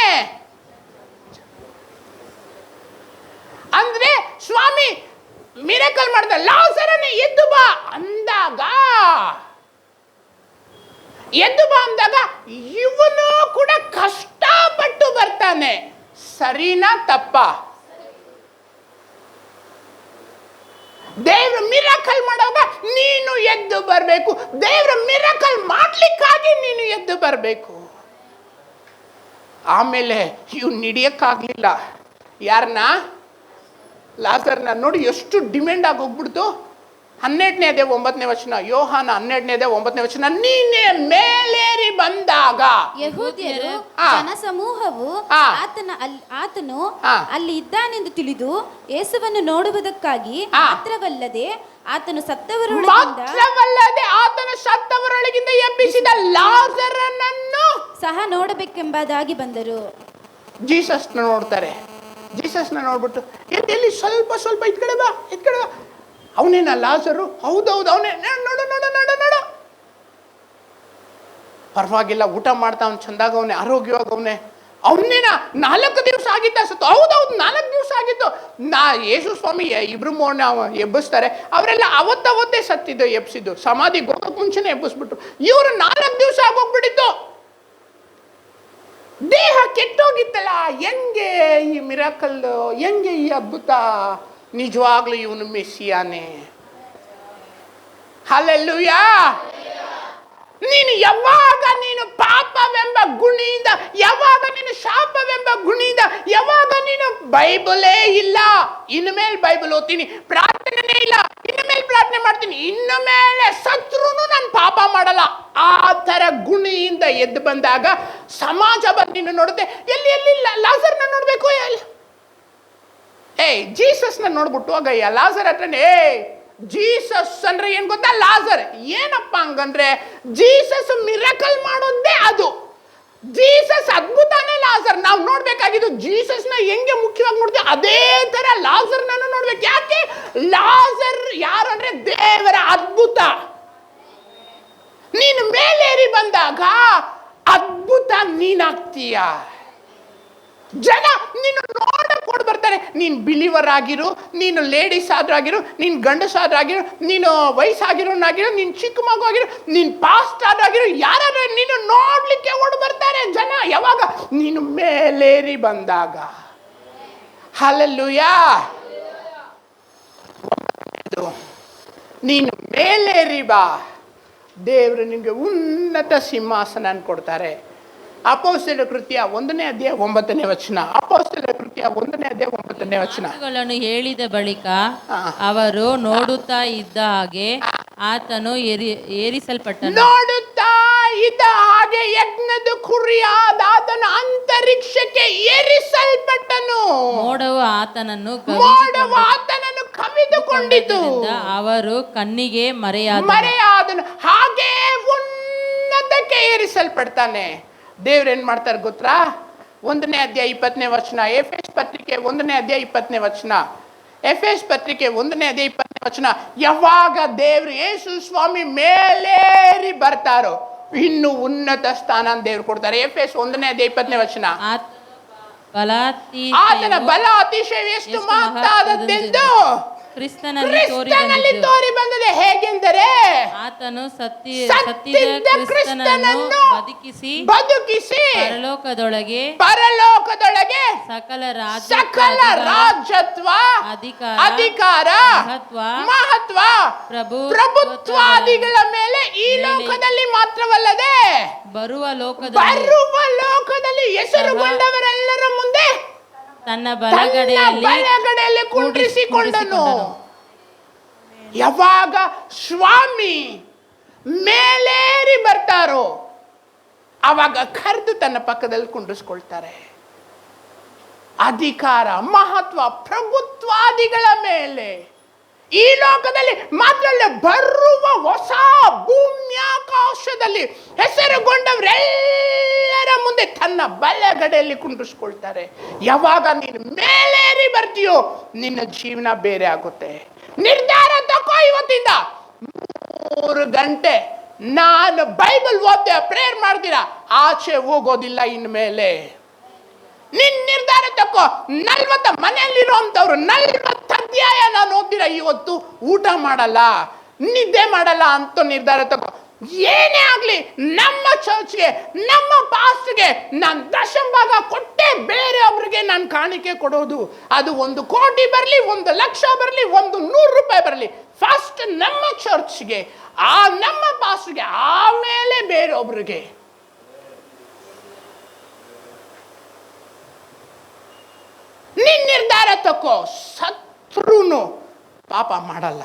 ಅಂದ್ರೆ, ಸ್ವಾಮಿ ಮಿರಕಲ್ ಮಾಡಿದ, ಲಾಜರನೇ ಎದ್ದು ಬಾ ಅಂದಾಗ, ಎದ್ದು ಬಾ ಅಂದಾಗ ಇವನು ಕೂಡ ಕಷ್ಟಪಟ್ಟು ಬರ್ತಾನೆ. ಸರಿನಾ ತಪ್ಪ? ದೇವ್ರ ಮಿರಕಲ್ ಮಾಡುವಾಗ ನೀನು ಎದ್ದು ಬರಬೇಕು. ದೇವ್ರ ಮಿರಕಲ್ ಮಾಡ್ಲಿಕ್ಕಾಗಿ ನೀನು ಎದ್ದು ಬರಬೇಕು. ಆಮೇಲೆ ಇವ್ ಹಿಡಿಯಕ್ಕಾಗ್ಲಿಲ್ಲ ಯಾರನ್ನ? ಲಾಜರ್ನ. ನೋಡಿ ಎಷ್ಟು ಡಿಮ್ಯಾಂಡ್ ಆಗಿ ಹೋಗ್ಬಿಡ್ತು. 12ನೇ ಅಧ್ಯಾಯ 9ನೇ ವಚನ, ಯೋಹಾನ 12ನೇ ಅಧ್ಯಾಯ 9ನೇ ವಚನ, ನೀನೇ ಮೇಲೇರಿ ಬಂದಾಗ ಯಹೂದ್ಯರು ಜನಸಮೂಹವು ಆತನು ಅಲ್ಲಿ ಇದ್ದಾನೆಂದು ತಿಳಿದು ಯೇಸುವನ್ನು ನೋಡುವುದಕ್ಕಾಗಿ ಮಾತ್ರವಲ್ಲದೆ ಆತನು ಸತ್ತವರೊಳಗಿಂದ ಎಬ್ಬಿಸಿದ ಲಾಜರನನ್ನು ಸಹ ನೋಡಬೇಕೆಂಬುದಾಗಿ ಬಂದರು. ಜೀಸಸ್ನ ನೋಡ್ತಾರೆ. ಜೀಸಸ್ನ ನೋಡ್ಬಿಟ್ಟು ಎಲ್ಲಿ ಸ್ವಲ್ಪ ಸ್ವಲ್ಪ ಇದ್ಕಡೆ ಬಾ. ಅವನೇನ ಲಾಜರು? ಹೌದೌದು ಅವನೇ. ನೋಡು ನೋಡು ನೋಡು ನೋಡು, ಪರವಾಗಿಲ್ಲ, ಊಟ ಮಾಡ್ತಾ ಅವ್ನು ಚಂದಾಗ, ಅವನೇ ಆರೋಗ್ಯವಾಗ, ಅವನೇನ 4 ದಿವಸ ಆಗಿದ್ದ ಸತ್ತು. ಹೌದೌದು 4 ದಿವಸ ಆಗಿತ್ತು. ಯೇಸು ಸ್ವಾಮಿ ಇಬ್ರು ಎಬ್ಬಿಸ್ತಾರೆ. ಅವರೆಲ್ಲ ಅವತ್ತೇ ಸತ್ತಿದ್ದು, ಎಬ್ಸಿದ್ದು. ಸಮಾಧಿಗೆ ಹೋಗೋಕೆ ಮುಂಚೆನೆ ಎಬ್ಬಿಸ್ಬಿಟ್ರು. ಇವರು 4 ದಿವಸ ಆಗೋಗ್ಬಿಟ್ಟಿತ್ತು. ದೇಹ ಕೆಟ್ಟೋಗಿತ್ತಲ್ಲ. ಹೆಂಗೆ ಈ ಮಿರಾಕಲ್, ಹೆಂಗೆ ಈ ಅದ್ಭುತ? ನಿಜವಾಗ್ಲೂ ಇವನು ಮೆಸ್ಸಿಯಾನೆ. ಹಲ್ಲೆಲೂಯಾ. ನೀನು ಯಾವಾಗ ನೀನು ಪಾಪವೆಂಬ ಗುಣಿಯಿಂದ, ಯಾವಾಗ ನೀನು ಶಾಪವೆಂಬ ಗುಣಿಯಿಂದ, ಯಾವಾಗ ನೀನು ಬೈಬಲೇ ಇಲ್ಲ, ಇನ್ನು ಮೇಲೆ ಬೈಬಲ್ ಓದ್ತೀನಿ, ಪ್ರಾರ್ಥನೆ ಇಲ್ಲ, ಇನ್ನು ಮೇಲೆ ಪ್ರಾರ್ಥನೆ ಮಾಡ್ತೀನಿ, ಇನ್ನು ಮೇಲೆ ಸತ್ರುನು ನಾನು ಪಾಪ ಮಾಡಲ್ಲ, ಆ ತರ ಗುಣಿಯಿಂದ ಎದ್ದು ಬಂದಾಗ ಸಮಾಜ ಬಂದು ನಿನ್ನ ನೋಡುತ್ತೆ. ಎಲ್ಲಿ ಲಾಜರ್ನ ನೋಡ್ಬೇಕು. ಜೀಸಸ್ನ ನೋಡ್ಬಿಟ್ಟು ಹೋಗಯ್ಯ ಲಾಜರ್ ಹತ್ರನೇ. ಜೀಸಸ್ ಅಂದ್ರೆ ಏನ್ ಗೊತ್ತಾ? ಲಾಜರ್ ಏನಪ್ಪ ಹಂಗಂದ್ರೆ, ಜೀಸಸ್ ಮಿರಕಲ್ ಮಾಡೋದೇ ಅದು. ಜೀಸಸ್ ಅದ್ಭುತನೇ ಲಾಜರ್. ನಾವು ನೋಡ್ಬೇಕಾಗಿದ್ದು ಜೀಸಸ್ನ ಹೆಂಗೆ ಮುಖ್ಯವಾಗಿ ನೋಡ್ತೀವಿ, ಅದೇ ತರ ಲಾಜರ್ನ ನೋಡ್ಬೇಕು. ಯಾಕೆ? ಲಾಜರ್ ಯಾರು ಅಂದ್ರೆ ದೇವರ ಅದ್ಭುತ. ನೀನು ಮೇಲೇರಿ ಬಂದಾಗ ಅದ್ಭುತ ನೀನಾಗ್ತೀಯ. ಜನ ನೀನು ನೋಡಕ್ ಓಡ್ ಬರ್ತಾರೆ. ನೀನು ಬಿಲಿವರ್ ಆಗಿರು, ನೀನು ಲೇಡೀಸ್ ಆದ್ರೂ ಆಗಿರು, ನೀನು ಗಂಡಸಾದ್ರೂ ಆಗಿರು, ನೀನು ವಯಸ್ಸಾಗಿರೋನಾಗಿರು, ನೀನು ಚಿಕ್ಕ ಮಗು ಆಗಿರು, ನೀನು ಪಾಸ್ಟ್ ಆದ್ರೂ ಆಗಿರು, ಯಾರಾದ್ರೂ ನೀನು ನೋಡ್ಲಿಕ್ಕೆ ಓಡ್ ಬರ್ತಾರೆ ಜನ. ಯಾವಾಗ? ನೀನು ಮೇಲೇರಿ ಬಂದಾಗ. ಹಲ್ಲೆಲೂಯಾ. ನೀನು ಮೇಲೇರಿ ಬಾ, ದೇವರು ನಿನಗೆ ಉನ್ನತ ಸಿಂಹಾಸನ ಕೊಡ್ತಾರೆ. ಅಪೊಸ್ತಲರ ಕೃತ್ಯ 1ನೇ ಅಧ್ಯಾಯ 9ನೇ ವಚನ. ಅಪೊಸ್ತಲರ ಕೃತ್ಯ 1ನೇ ಅಧ್ಯಾಯ 9ನೇ ವಚನ. ಮಾತುಗಳನ್ನು ಹೇಳಿದ ಬಳಿಕ ಅವರು ನೋಡುತ್ತಾ ಇದ್ದ ಹಾಗೆ ಆತನು ಏರಿಸಲ್ಪಟ್ಟನು. ನೋಡುತ್ತಾ ಇದ್ದ ಹಾಗೆ ಯಜ್ಞದ ಕುರಿಯಾದ ಆತನು ಅಂತರಿಕ್ಷಕ್ಕೆ ಏರಿಸಲ್ಪಟ್ಟನು. ಮೋಡವು ಆತನನ್ನು ಕವಿದುಕೊಂಡಿತು. ಅವರು ಕಣ್ಣಿಗೆ ಮರೆಯಾದನು. ಹಾಗೆ ಉನ್ನತಕ್ಕೆ ಏರಿಸಲ್ಪಡ್ತಾನೆ. ದೇವ್ರೇನ್ ಮಾಡ್ತಾರೆ ಗೊತ್ತಾ? 1ನೇ ಅಧ್ಯಾಯ 20ನೇ ವಚನ. ಎಫೆಸ್ ಪತ್ರಿಕೆ 1ನೇ ಅಧ್ಯಾಯ 20ನೇ ವಚನ. ಎಫೆಸ್ ಪತ್ರಿಕೆ 1ನೇ ಅಧ್ಯಾಯ 20ನೇ ವಚನ. ಯಾವಾಗ ದೇವ್ರು ಯೇಸು ಸ್ವಾಮಿ ಮೇಲೇರಿ ಬರ್ತಾರೋ ಇನ್ನು ಉನ್ನತ ಸ್ಥಾನ ದೇವ್ರು ಕೊಡ್ತಾರೆ. ಎಫೆಸ್ 1ನೇ ಅಧ್ಯಾಯ 20ನೇ ವಚನ. ಆತನ ಬಲ ಅತಿಶಯ ಎಷ್ಟು ಮಹತ್ತಾದದ್ದೆಂದು ಕ್ರಿಸ್ತನಲ್ಲಿ ತೋರಿ ಬಂದಿದೆ. ಹೇಗೆಂದರೆ ಆತನು ಸತ್ತಿದ್ದ ಕ್ರಿಸ್ತನನ್ನು ಬದುಕಿಸಿ ಪರಲೋಕದೊಳಗೆ ಸಕಲ ರಾಜ್ಯತ್ವ, ಅಧಿಕಾರ, ಮಹತ್ವ, ಪ್ರಭುತ್ವಾದಿಗಳ ಮೇಲೆ ಈ ಲೋಕದಲ್ಲಿ ಮಾತ್ರವಲ್ಲದೆ ಬರುವ ಲೋಕದಲ್ಲಿ ಹೆಸರುಗೊಂಡವರೆಲ್ಲರ ಮುಂದೆ ತನ್ನ ಬಲಗಡೆಯಲ್ಲಿ ಕುಂಡ್ರಿಸಿಕೊಂಡನು. ಯಾವಾಗ ಸ್ವಾಮಿ ಮೇಲೇರಿ ಬರ್ತಾರೋ ಆವಾಗ ಕರೆದು ತನ್ನ ಪಕ್ಕದಲ್ಲಿ ಕುಂಡಿಸ್ಕೊಳ್ತಾರೆ. ಅಧಿಕಾರ, ಮಹತ್ವ, ಪ್ರಭುತ್ವಾದಿಗಳ ಮೇಲೆ ಈ ಲೋಕದಲ್ಲಿ ಮಾತ್ರ ಅಲ್ಲ, ಬರುವ ಹೊಸ ಭೂಮ್ಯಾಕಾಶದಲ್ಲಿ ಹೆಸರುಗೊಂಡವರೆಲ್ಲರ ಮುಂದೆ ತನ್ನ ಬಲಗಡೆಯಲ್ಲಿ ಕುಂಡಿಸ್ಕೊಳ್ತಾರೆ. ಯಾವಾಗ ನೀನು ಮೇಲೇರಿ ಬರ್ತೀಯೋ ನಿನ್ನ ಜೀವನ ಬೇರೆ ಆಗುತ್ತೆ. ನಿರ್ಧಾರ ತಗೋ. ಇವತ್ತಿಂದ 3 ಗಂಟೆ ನಾನು ಬೈಬಲ್ ಓದ್ದೆ, ಪ್ರೇಯರ್ ಮಾಡ್ತೀರಾ, ಆಚೆ ಹೋಗೋದಿಲ್ಲ ಇನ್ಮೇಲೆ. ನಿನ್ ನಿರ್ಧಾರ ತಕ್ಕೋ. 40 ಮನೆಯಲ್ಲಿರುವಂತವ್ರು 40 ಅಧ್ಯಾಯ ನಾನು ಓದ್ದಿರ ಇವತ್ತು ಊಟ ಮಾಡಲ್ಲ, ನಿದ್ದೆ ಮಾಡಲ್ಲ ಅಂತ ನಿರ್ಧಾರ ತಕ್ಕೋ. ಏನೇ ಆಗ್ಲಿ, ನಮ್ಮ ಚರ್ಚ್ಗೆ, ನಮ್ಮ ಪಾಸ್ಟ್ಗೆ ನಾನು ದಶಂಭಾಗ ಕೊಟ್ಟೆ ಬೇರೆಯವ್ರಿಗೆ ನಾನು ಕಾಣಿಕೆ ಕೊಡೋದು. ಅದು 1 ಕೋಟಿ ಬರಲಿ, 1 ಲಕ್ಷ ಬರಲಿ, 100 ರೂಪಾಯಿ ಬರಲಿ, ಫಸ್ಟ್ ನಮ್ಮ ಚರ್ಚ್ಗೆ, ನಮ್ಮ ಪಾಸ್ಟ್ಗೆ, ಆಮೇಲೆ ಬೇರೆಯೊಬ್ರಿಗೆ. ನಿನ್ ನಿರ್ಧಾರ ತಕ್ಕೋ. ಸತ್ರುನು ಪಾಪ ಮಾಡಲ್ಲ.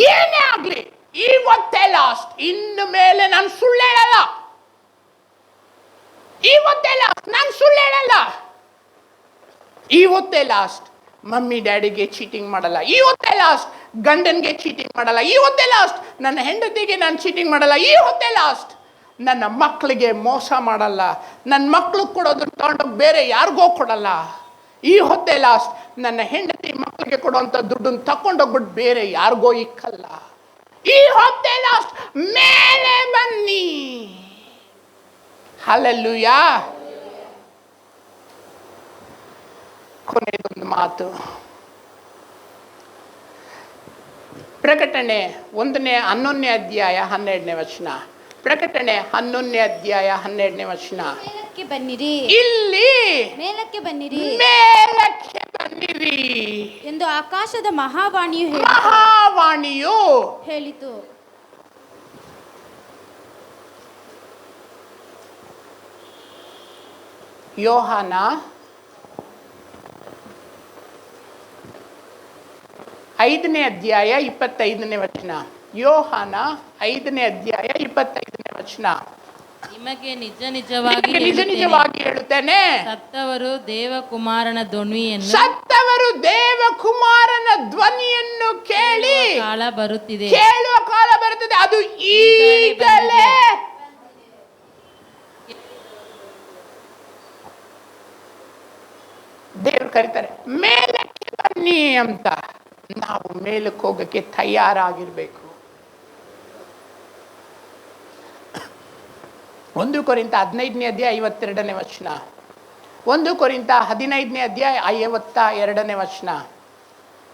ಏನೇ ಆಗ್ಲಿ ಇವತ್ತೇ ಲಾಸ್ಟ್, ಇನ್ನು ಮೇಲೆ ನಾನು ಸುಳ್ಳು ಹೇಳಲ್ಲ. ಇವತ್ತೇ ಲಾಸ್ಟ್, ನಾನು ಸುಳ್ಳು ಹೇಳಲ್ಲ. ಇವತ್ತೇ ಲಾಸ್ಟ್, ಮಮ್ಮಿ ಡ್ಯಾಡಿಗೆ ಚೀಟಿಂಗ್ ಮಾಡಲ್ಲ. ಇವತ್ತೇ ಲಾಸ್ಟ್, ಗಂಡನ್ಗೆ ಚೀಟಿಂಗ್ ಮಾಡಲ್ಲ. ಇವತ್ತೇ ಲಾಸ್ಟ್, ನನ್ನ ಹೆಂಡತಿಗೆ ನಾನು ಚೀಟಿಂಗ್ ಮಾಡಲ್ಲ. ಇವತ್ತೇ ಲಾಸ್ಟ್, ನನ್ನ ಮಕ್ಕಳಿಗೆ ಮೋಸ ಮಾಡಲ್ಲ. ನನ್ನ ಮಕ್ಳಿಗೆ ಕೊಡೋದನ್ನ ತಗೊಂಡೋಗಿ ಬೇರೆ ಯಾರಿಗೋ ಕೊಡಲ್ಲ. ಈ ಹೊತ್ತೇ ಲಾಸ್ಟ್, ನನ್ನ ಹೆಂಡತಿ ಮಕ್ಕಳಿಗೆ ಕೊಡುವಂಥ ದುಡ್ಡನ್ನು ತಗೊಂಡೋಗ್ಬಿಟ್ಟು ಬೇರೆ ಯಾರಿಗೋ ಇಕ್ಕಲ್ಲ. ಈ ಹೊತ್ತೇ ಲಾಸ್ಟ್, ಮೇಲೆ ಬನ್ನಿ. ಹಲ್ಲೆಲೂಯಾ. ಕೊನೆಯದೊಂದು ಮಾತು, ಪ್ರಕಟಣೆ 11ನೇ ಅಧ್ಯಾಯ 12ನೇ ವಚನ. ಪ್ರಕಟಣೆ 11ನೇ ಅಧ್ಯಾಯ 12ನೇ ವಚನ. ಮೇಲಕ್ಕೆ ಬನ್ನಿರಿ, ಇಲ್ಲಿ ಮೇಲಕ್ಕೆ ಬನ್ನಿರಿ, ಮೇಲಕ್ಕೆ ಬನ್ನಿರಿ ಎಂದು ಆಕಾಶದ ಮಹಾವಾಣಿಯು ಹೇಳಿತು. ಯೋಹಾನ 5ನೇ ಅಧ್ಯಾಯ 25ನೇ ವಚನ. ಯೋಹಾನ 5ನೇ ಅಧ್ಯಾಯ 25ನೇ ವಚನ. ನಿಮಗೆ ನಿಜ ನಿಜವಾಗಿ ನಿಜ ನಿಜವಾಗಿ ಹೇಳುತ್ತೇನೆ, ಸತ್ತವರು ದೇವಕುಮಾರನ ಧ್ವನಿಯನ್ನು ಕೇಳಿ ಕಾಲ ಬರುತ್ತಿದೆ, ಕೇಳುವ ಕಾಲ ಬರುತ್ತದೆ, ಅದು ಈಗಲೇ. ದೇವರು ಕರೀತಾರೆ ಮೇಲಕ್ಕೆ ಬನ್ನಿ ಅಂತ. ನಾವು ಮೇಲಕ್ಕೆ ಹೋಗಕ್ಕೆ ತಯಾರಾಗಿರ್ಬೇಕು. 1 ಕೊರಿಂಥ 15ನೇ ಅಧ್ಯಾಯ 52ನೇ ವಚನ. 1 ಕೊರಿಂಥ 15ನೇ ಅಧ್ಯಾಯ 52ನೇ ವಚನ.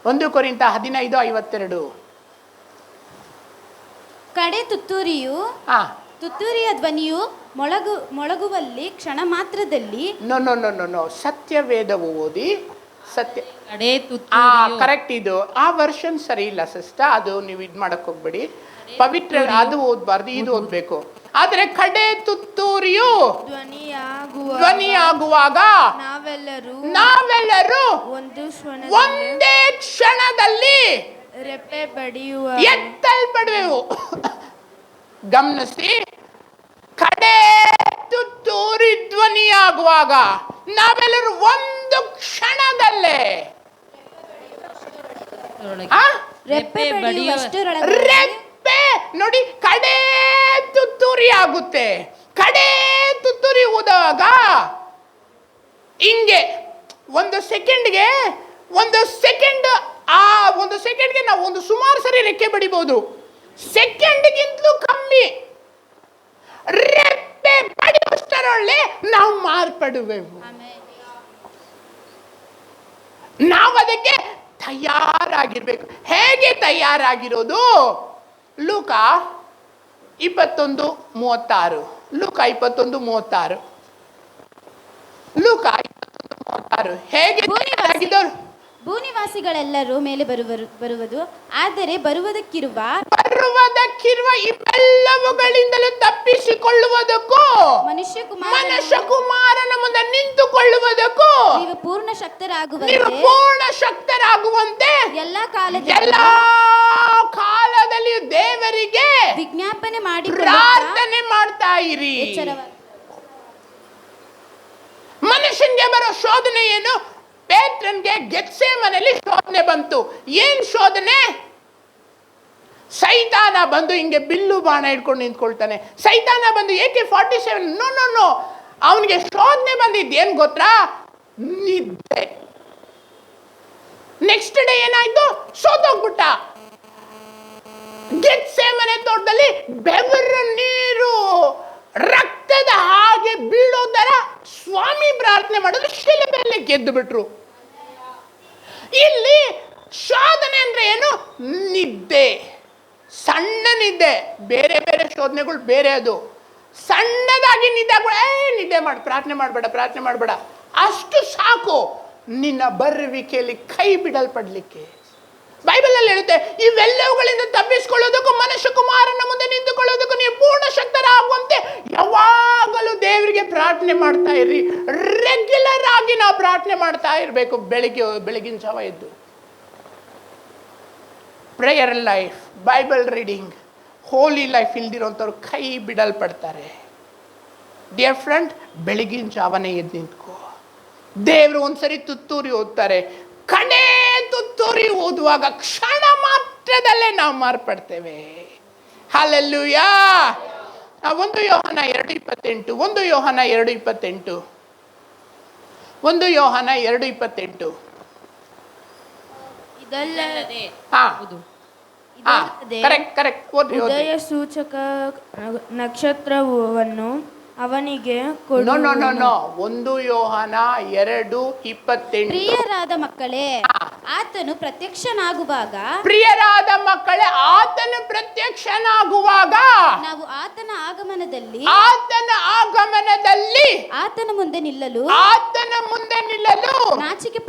1 ಕೊರಿಂಥ 15:52. ಕಡೆ ತುತ್ತೂರಿಯ ಧ್ವನಿಯು ಮೊಳಗುವಲ್ಲಿ ಕ್ಷಣ ಮಾತ್ರದಲ್ಲಿ. ನೋ ಸತ್ಯವೇದವು ಓದಿ. ಸತ್ಯ ಕಡೆ ತುತ್ತೂರಿಯು. ಕರೆಕ್ಟ್. ಇದು ಆ ವರ್ಷನ್ ಸರಿ ಇಲ್ಲ ಸಿಸ್ಟರ್, ಅದು ನೀವು ಇದು ಮಾಡಕ್ ಹೋಗ್ಬೇಡಿ. ಪವಿತ್ರ ಅದು ಓದ್ಬಾರ್ದು, ಇದು ಓದ್ಬೇಕು. ಆದ್ರೆ ಕಡೆ ತುತ್ತೂರಿಯು ಧ್ವನಿಯಾಗುವಾಗ ನಾವೆಲ್ಲರೂ ಒಂದೇ ಕ್ಷಣದಲ್ಲಿ ರೆಪ್ಪೆ ಬಡಿಯುವ ಎತ್ತಲ್ಪಡುವೆವು. ಗಮನಿಸಿ, ಕಡೆ ತುತ್ತೂರಿ ಧ್ವನಿಯಾಗುವಾಗ ನಾವೆಲ್ಲರೂ ಒಂದು ಕ್ಷಣದಲ್ಲೇ ರೆಪ್ಪೆ ರೆಪ್ಪೆ ನೋಡಿ, ಕಡೆ ತುತ್ತೂರಿ ಆಗುತ್ತೆ. ಕಡೆ ತುತ್ತೂರಿ ಊದಾಗ ಹಿಂಗೆ ಒಂದು ಸೆಕೆಂಡ್ಗೆ ನಾವು ಒಂದು ಸುಮಾರು ಸರಿ ರೆಕ್ಕೆ ಬಡಿಬಹುದು. ಸೆಕೆಂಡ್ಗಿಂತಲೂ ಕಮ್ಮಿ ರೆಪ್ಪೆ ಬಡಿಯುವಷ್ಟರೊಳ್ಳೆ ನಾವು ಮಾರ್ಪಡುವೆವು. ನಾವು ಅದಕ್ಕೆ ತಯಾರಾಗಿರ್ಬೇಕು. ಹೇಗೆ ತಯಾರಾಗಿರೋದು? ಲೂಕ 21:36. ಲೂಕ 21:36. ಲೂಕ 21:36. ಹೇಗೆ ತಯಾರಾಗಿದ್ದವರು? ಭೂನಿವಾಸಿಗಳೆಲ್ಲರೂ ಮೇಲೆ ಬರುವುದು, ಆದರೆ ಬರುವುದಕ್ಕಿರುವ ಇವೆಲ್ಲವುಗಳಿಂದಲೂ ತಪ್ಪಿಸಿಕೊಳ್ಳುವುದಕ್ಕೂ ಮನುಷ್ಯ ಕುಮಾರನ ಮುಂದೆ ನಿಂತುಕೊಳ್ಳುವುದಕ್ಕೂ ನೀವು ಪೂರ್ಣ ಶಕ್ತರಾಗುವಂತೆ ಆಗುವಂತೆ ಎಲ್ಲ ಕಾಲದಲ್ಲಿ ಎಲ್ಲಾ ಕಾಲದಲ್ಲಿ ದೇವರಿಗೆ ವಿಜ್ಞಾಪನೆ ಮಾಡಿ ಪ್ರಾರ್ಥನೆ ಮಾಡ್ತಾ ಇರಿ. ಮನುಷ್ಯನಿಗೆ ಬರೋ ಶೋಧನೆ ಏನು? ಪೇತ್ರನ್ಗೆ ಗೆತ್ಸೇಮನೆಯಲ್ಲಿ ಶೋಧನೆ ಬಂತು. ಏನ್ ಶೋಧನೆ? ಸೈತಾನ ಬಂದು ಹಿಂಗೆ ಬಿಲ್ಲು ಬಾಣ ಇಟ್ಕೊಂಡು ನಿಂತ್ಕೊಳ್ತಾನೆ. ಸೈತಾನ ಬಂದು AK-47 ನೋ ಅವನಿಗೆ ಶೋಧನೆ ಬಂದಿದ್ದು ಏನ್ ಗೊತ್ತಾ? ನಿದ್ದೆ. ನೆಕ್ಸ್ಟ್ ಡೇ ಏನಾಯ್ತು? ಸೋತೋಗ್ಬಿಟ್ಟ. ಗೆತ್ಸೇಮನೆ ತೋಟದಲ್ಲಿ ಬೆವರು ನೀರು ರಕ್ತದ ಹಾಗೆ ಬೀಳೋ ತರ ಸ್ವಾಮಿ ಪ್ರಾರ್ಥನೆ ಮಾಡಿದ್ರು, ಶಿಲುಬೆಯಲ್ಲಿ ಗೆದ್ದು ಬಿಟ್ರು. ಇಲ್ಲಿ ಶೋಧನೆ ಅಂದ್ರೆ ಏನು? ನಿದ್ದೆ, ಸಣ್ಣ ನಿದ್ದೆ. ಬೇರೆ ಬೇರೆ ಶೋಧನೆಗಳು ಬೇರೆ. ಅದು ಸಣ್ಣದಾಗಿ ನಿದ್ದೆ ಮಾಡು, ಪ್ರಾರ್ಥನೆ ಮಾಡಬೇಡ, ಅಷ್ಟು ಸಾಕು ನಿನ್ನ ಬರುವಿಕೆಯಲ್ಲಿ ಕೈ ಬಿಡಲ್ಪಡ್ಲಿಕ್ಕೆ. ಬೈಬಲ್ ಅಲ್ಲಿ ಹೇಳುತ್ತೆ, ಇವೆಲ್ಲವುಗಳಿಂದ ತಪ್ಪಿಸಿಕೊಳ್ಳೋದಕ್ಕೂ ಮನುಷ್ಯ ಕುಮಾರನ ಮುಂದೆ ನಿಂತುಕೊಳ್ಳೋದಕ್ಕೂ ನೀವು ಪೂರ್ಣ ಶಕ್ತರಾಗುವಂತೆ ಯಾವಾಗಲೂ ದೇವರಿಗೆ ಪ್ರಾರ್ಥನೆ ಮಾಡ್ತಾ ಇರ್ರಿ. ರೆಗ್ಯುಲರ್ ಆಗಿ ನಾವು ಪ್ರಾರ್ಥನೆ ಮಾಡ್ತಾ ಇರಬೇಕು. ಬೆಳಗಿನ ಜಾವ ಎದ್ದು ಪ್ರೇಯರ್ ಲೈಫ್, ಬೈಬಲ್ ರೀಡಿಂಗ್, ಹೋಲಿ ಲೈಫ್ ಇಲ್ದಿರೋಂಥವ್ರು ಕೈ ಬಿಡಲ್ಪಡ್ತಾರೆ. ಡಿಯರ್ ಫ್ರೆಂಡ್, ಬೆಳಗಿನ ಜಾವನೇ ಎದ್ದು ನಿಂತ್ಕೋ. ದೇವರು ಒಂದ್ಸರಿ ತುತ್ತೂರಿ ಓದ್ತಾರೆ. ಕಡೆ ತುತ್ತೂರಿ ಓದುವಾಗ ಕ್ಷಣ ಮಾತ್ರದಲ್ಲೇ ನಾವು ಮಾರ್ಪಡ್ತೇವೆ. ಹಲ್ಲೆಲೂಯಾ. 1 ಯೋಹನ 2:28 ಇದಲ್ಲದೆ ಕರೆಕ್ಟ್ ಓದ್ರಿ. ಉದಯ ಸೂಚಕ ನಕ್ಷತ್ರವನ್ನು ಅವನಿಗೆ ಕೊಡು. 1 ಯೋಹನ 2:28. ಪ್ರಿಯರಾದ ಮಕ್ಕಳೇ, ಆತನು ಪ್ರತ್ಯಕ್ಷನಾಗುವಾಗ ನಾವು ಆತನ ಆಗಮನದಲ್ಲಿ ಆತನ ಮುಂದೆ ನಿಲ್ಲಲು ನಾಚಿಕೆ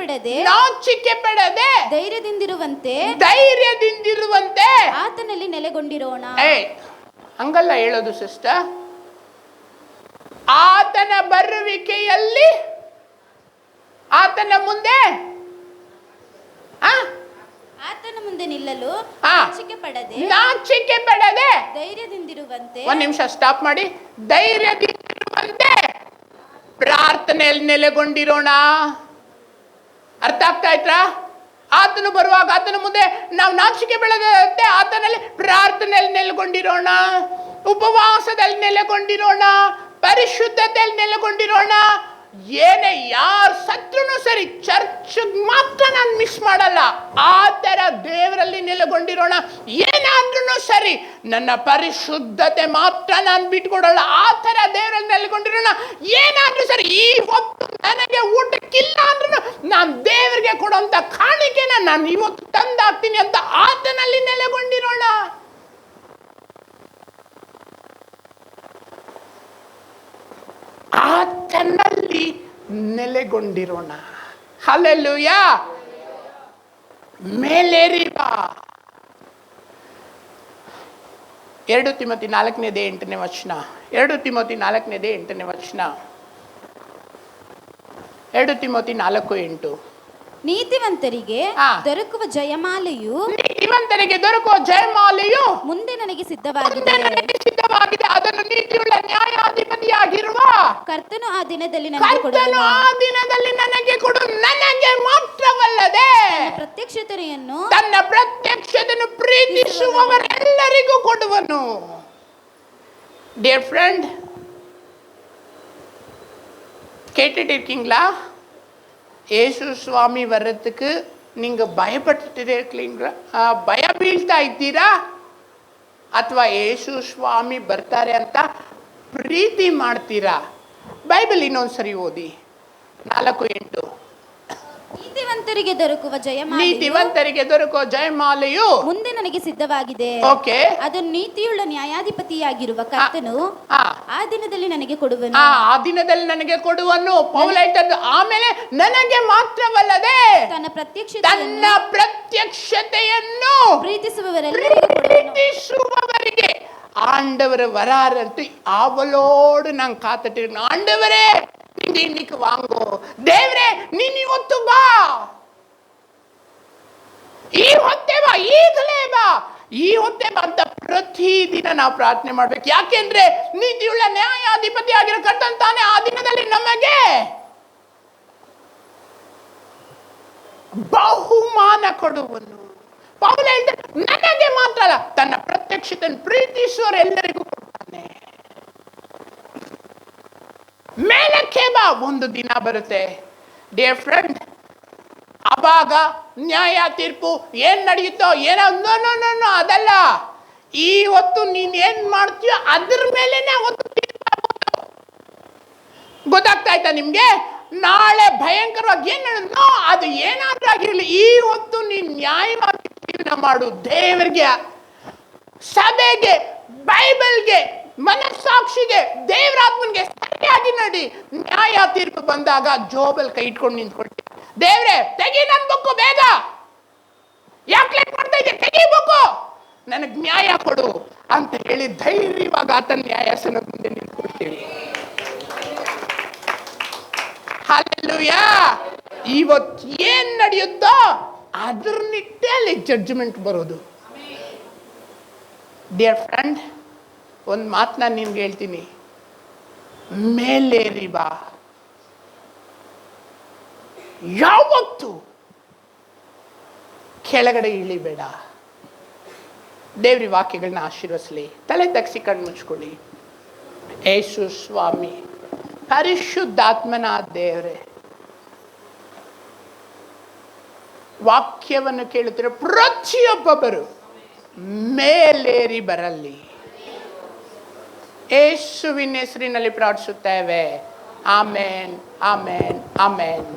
ಪಡದೆ ಧೈರ್ಯದಿಂದಿರುವಂತೆ ಆತನಲ್ಲಿ ನೆಲೆಗೊಂಡಿರೋಣ. ಹಂಗಲ್ಲ ಹೇಳೋದು ಸಿಸ್ಟರ್. ಆತನ ಬರುವಿಕೆಯಲ್ಲಿ ಆತನ ಮುಂದೆ ನಿಲ್ಲಲು ನಾಚಿಕೆ ಪಡದೆ ಧೈರ್ಯದಿಂದಿರುವಂತೆ. ಒಂದ್ ನಿಮಿಷ ಸ್ಟಾಪ್ ಮಾಡಿ. ಧೈರ್ಯದಿಂದಿರುವಂತೆ ಪ್ರಾರ್ಥನೆಯಲ್ಲಿ ನೆಲೆಗೊಂಡಿರೋಣ. ಅರ್ಥ ಆಗ್ತಾ ಇತ್ರಾ? ಆತನು ಬರುವಾಗ ಆತನ ಮುಂದೆ ನಾವು ನಾಚಿಕೆ ಬೆಳೆದಂತೆ ಆತನಲ್ಲಿ ಪ್ರಾರ್ಥನೆಯಲ್ಲಿ ನೆಲೆಗೊಂಡಿರೋಣ, ಉಪವಾಸದಲ್ಲಿ ನೆಲೆಗೊಂಡಿರೋಣ, ಪರಿಶುದ್ಧತೆಯಲ್ಲಿ ನೆಲೆಗೊಂಡಿರೋಣ. ಏನೇ ಯಾರು ಸತ್ರುನು ಸರಿ, ಚರ್ಚ್ ಮಾತ್ರ ನಾನು ಮಿಸ್ ಮಾಡಲ್ಲ. ಆ ತರ ದೇವರಲ್ಲಿ ನೆಲೆಗೊಂಡಿರೋಣ. ಏನಾದ್ರೂ ಸರಿ, ನನ್ನ ಪರಿಶುದ್ಧತೆ ಮಾತ್ರ ನಾನು ಬಿಟ್ಕೊಡಲ್ಲ. ಆ ತರ ದೇವರಲ್ಲಿ ನೆಲೆಗೊಂಡಿರೋಣ. ಏನಾದ್ರೂ ಸರಿ, ಈ ಹೊತ್ತು ನನಗೆ ಊಟಕ್ಕಿಲ್ಲ ಅಂದ್ರೂ ನಾನು ದೇವರಿಗೆ ಕೊಡುವಂತ ಕಾಣಿಕೆನ ನಾನು ಇವತ್ತು ತಂದಾಕ್ತೀನಿ ಅಂತ ಆತನಲ್ಲಿ ನೆಲೆಗೊಂಡಿರೋಣ. ಆತನಲ್ಲಿ ನೆಲೆಗೊಂಡಿರೋಣ. ಹಲ್ಲೆಲೂಯಾ. ಮೇಲೇರಿ ಬಾ. 2 ತಿಮೋಥಿ 4:8 ವಚನ. 2 ತಿಮೋಥಿ 4:8 ವಚನ. 2 ತಿಮೋಥಿ 4:8. ನೀತಿವಂತರಿಗೆ ದೊರಕುವ ಜಯಮಾಲೆಯು ಮುಂದೆ ನನಗೆ ಸಿದ್ಧವಾಗಿದೆ. ಅದನ್ನು ನೀತಿಯುಳ್ಳ ನ್ಯಾಯಾಧಿಪತಿಯಾಗಿರುವ ಕರ್ತನು ಆ ದಿನದಲ್ಲಿ ನನಗೆ ಕೊಡು. ನನಗೆ ಮಾತ್ರವಲ್ಲದೆ ತನ್ನ ಪ್ರತ್ಯಕ್ಷತೆಯನ್ನು ಪ್ರೀತಿಸುವವರೆಲ್ಲರಿಗೂ ಕೊಡುವನು. ಡಿಯರ್ ಫ್ರೆಂಡ್, கேட்டுட்டு இருக்கீங்களா? ஏசு சுவாமி வர்றதுக்கு நீங்க பயப்பட்டுட்டே இருக்கீங்களா? ಭಯ ಬೀಳ್ತಾ ಇದ್ದೀರಾ? ಅಥವಾ ಯೇಸು ಸ್ವಾಮಿ ಬರ್ತಾರೆ ಅಂತ ಪ್ರೀತಿ ಮಾಡ್ತೀರಾ? ಬೈಬಲ್ ಇನ್ನೊಂದ್ಸರಿ ಓದಿ. 4:8. ನೀತಿವಂತರಿಗೆ ದೊರಕುವ ಜಯಮಾಲೆಯು ಮುಂದೆ ನನಗೆ ಸಿದ್ಧವಾಗಿದೆ. ಓಕೆ, ಅದು ನೀತಿಯುಳ್ಳ ನ್ಯಾಯಾಧಿಪತಿಯಾಗಿರುವ ಕರ್ತನು ಆ ದಿನದಲ್ಲಿ ನನಗೆ ಕೊಡುವನು. ಆ ದಿನದಲ್ಲಿ ನನಗೆ ಕೊಡುವನು. ಪೌಲ ಹೇಳ್ತದ್ದು, ಆಮೇಲೆ ನನಗೆ ಮಾತ್ರವಲ್ಲದೆ ತನ್ನ ಪ್ರತ್ಯಕ್ಷತೆಯನ್ನು ಪ್ರೀತಿಸುವವರೆಲ್ಲರಿಗೂ ஆண்டவர் வராரன்ட்டு ஆவலோடு நான் காத்துட்டு இருக்கேன். ஆண்டவரே நீங்க இன்னைக்கு வாங்கோ, தேவரே நீ ಇವತ್ತು ಬಾ. ಈ ಹೊತ್ತೇ ಬಾ, ಈಗಲೇ ಬಾ, ಈ ಹೊತ್ತೇ ಬಾ ಅಂತ ಪ್ರತಿದಿನ ನಾವು ಪ್ರಾರ್ಥನೆ ಮಾಡ್ಬೇಕು. ಯಾಕೆಂದ್ರೆ ನೀತಿಯುಳ್ಳ ನ್ಯಾಯಾಧಿಪತಿ ಆಗಿರೋ ಕರ್ತನ್ ತಾನೇ ಆ ದಿನದಲ್ಲಿ ನಮಗೆ ಬಹುಮಾನ ಕೊಡುವನು. ಪೌಲ ಹೇಳ್ತಾರೆ, ನನಗೆ ಮಾತ್ರ ಅಲ್ಲ, ತನ್ನ ಪ್ರತ್ಯಕ್ಷತೆಯನ್ನು ಪ್ರೀತಿಸುವವರೆಲ್ಲರಿಗೂ ಕೊಡ್ತಾನೆ. ಮೇಲಕ್ಕೆ ಬಾ, ಒಂದು ದಿನ ಬರುತ್ತೆ ಡಿಯರ್ ಫ್ರೆಂಡ್, ಅವಾಗ ನ್ಯಾಯ ತೀರ್ಪು ಏನ್ ನಡೆಯುತ್ತೋ ಏನೋ ನೋ ಅದಲ್ಲ. ಈ ಹೊತ್ತು ನೀನ್ ಏನ್ ಮಾಡ್ತೀಯೋ ಅದ್ರ ಮೇಲೆನೆ ಅವತ್ತು ಗೊತ್ತಾಗ್ತಾ ಆಯ್ತಾ ನಿಮ್ಗೆ? ನಾಳೆ ಭಯಂಕರವಾಗಿ ಏನ್ ನೋ ಅದು ಏನಾದ್ರೂ ಆಗಿರಲಿ, ಈ ಹೊತ್ತು ನೀನ್ ನ್ಯಾಯವಾಗಿ ಜೀವನ ಮಾಡು. ದೇವರಿಗೆ, ಸಭೆಗೆ, ಬೈಬಲ್ಗೆ, ಮನಸ್ಸಾಕ್ಷಿಗೆ, ದೇವರಾತ್ಮನ್ಗೆ ಸರಿಯಾಗಿ ನಡಿ. ನ್ಯಾಯ ತೀರ್ಪು ಬಂದಾಗ ಜೋಬಲ್ ಕೈ ಇಟ್ಕೊಂಡು ನಿಂತ್ಕೊಳ್ತೀನಿ, ದೇವ್ರೆ ತೆಗಿ ನನ್ ಬುಕ್ಕು ಬೇಗ, ಯಾಕೆ ಲೇಟ್ ಮಾಡ್ತಾ ಇದ್ದೆ, ತೆಗಿ ಬುಕ್ಕು, ನನಗ್ ನ್ಯಾಯ ಕೊಡು ಅಂತ ಹೇಳಿ ಧೈರ್ಯವಾಗಿ ಆತನ ನ್ಯಾಯಾಸನದ ಮುಂದೆ ನಿಂತ್ಕೊಳ್ತೀವಿ. ಹಲ್ಲೆಲೂಯಾ. ಇವತ್ತು ಏನ್ ನಡೆಯುತ್ತೋ ಅದ್ರ ನಿಟ್ಟೆ ಅಲ್ಲಿ ಜಡ್ಜ್ಮೆಂಟ್ ಬರೋದು. ಡಿಯರ್ ಫ್ರೆಂಡ್, ಒಂದು ಮಾತು ನಾನು ನಿನ್ಗೆ ಹೇಳ್ತೀನಿ, ಮೇಲೇರಿ ಬಾ. ಯಾವತ್ತು ಕೆಳಗಡೆ ಇಳಿಬೇಡ. ದೇವ್ರಿ ವಾಕ್ಯಗಳನ್ನ ಆಶೀರ್ವಸಲಿ. ತಲೆ ತಗ್ಸಿ ಕಣ್ಣು ಮುಚ್ಕೊಳ್ಳಿ. ಯೇಸು ಸ್ವಾಮಿ, ಪರಿಶುದ್ಧಾತ್ಮನ ದೇವರೇ, ವಾಕ್ಯವನ್ನು ಕೇಳುತ್ತಿರೋ ಪ್ರತಿಯೊಬ್ಬೊಬ್ಬರು ಮೇಲೇರಿ ಬರಲಿ. ಯೇಸುವಿನ ಹೆಸರಿನಲ್ಲಿ ಪ್ರಾರ್ಥಿಸುತ್ತೇವೆ. ಆಮೇನ್, ಆಮೇನ್, ಆಮೇನ್.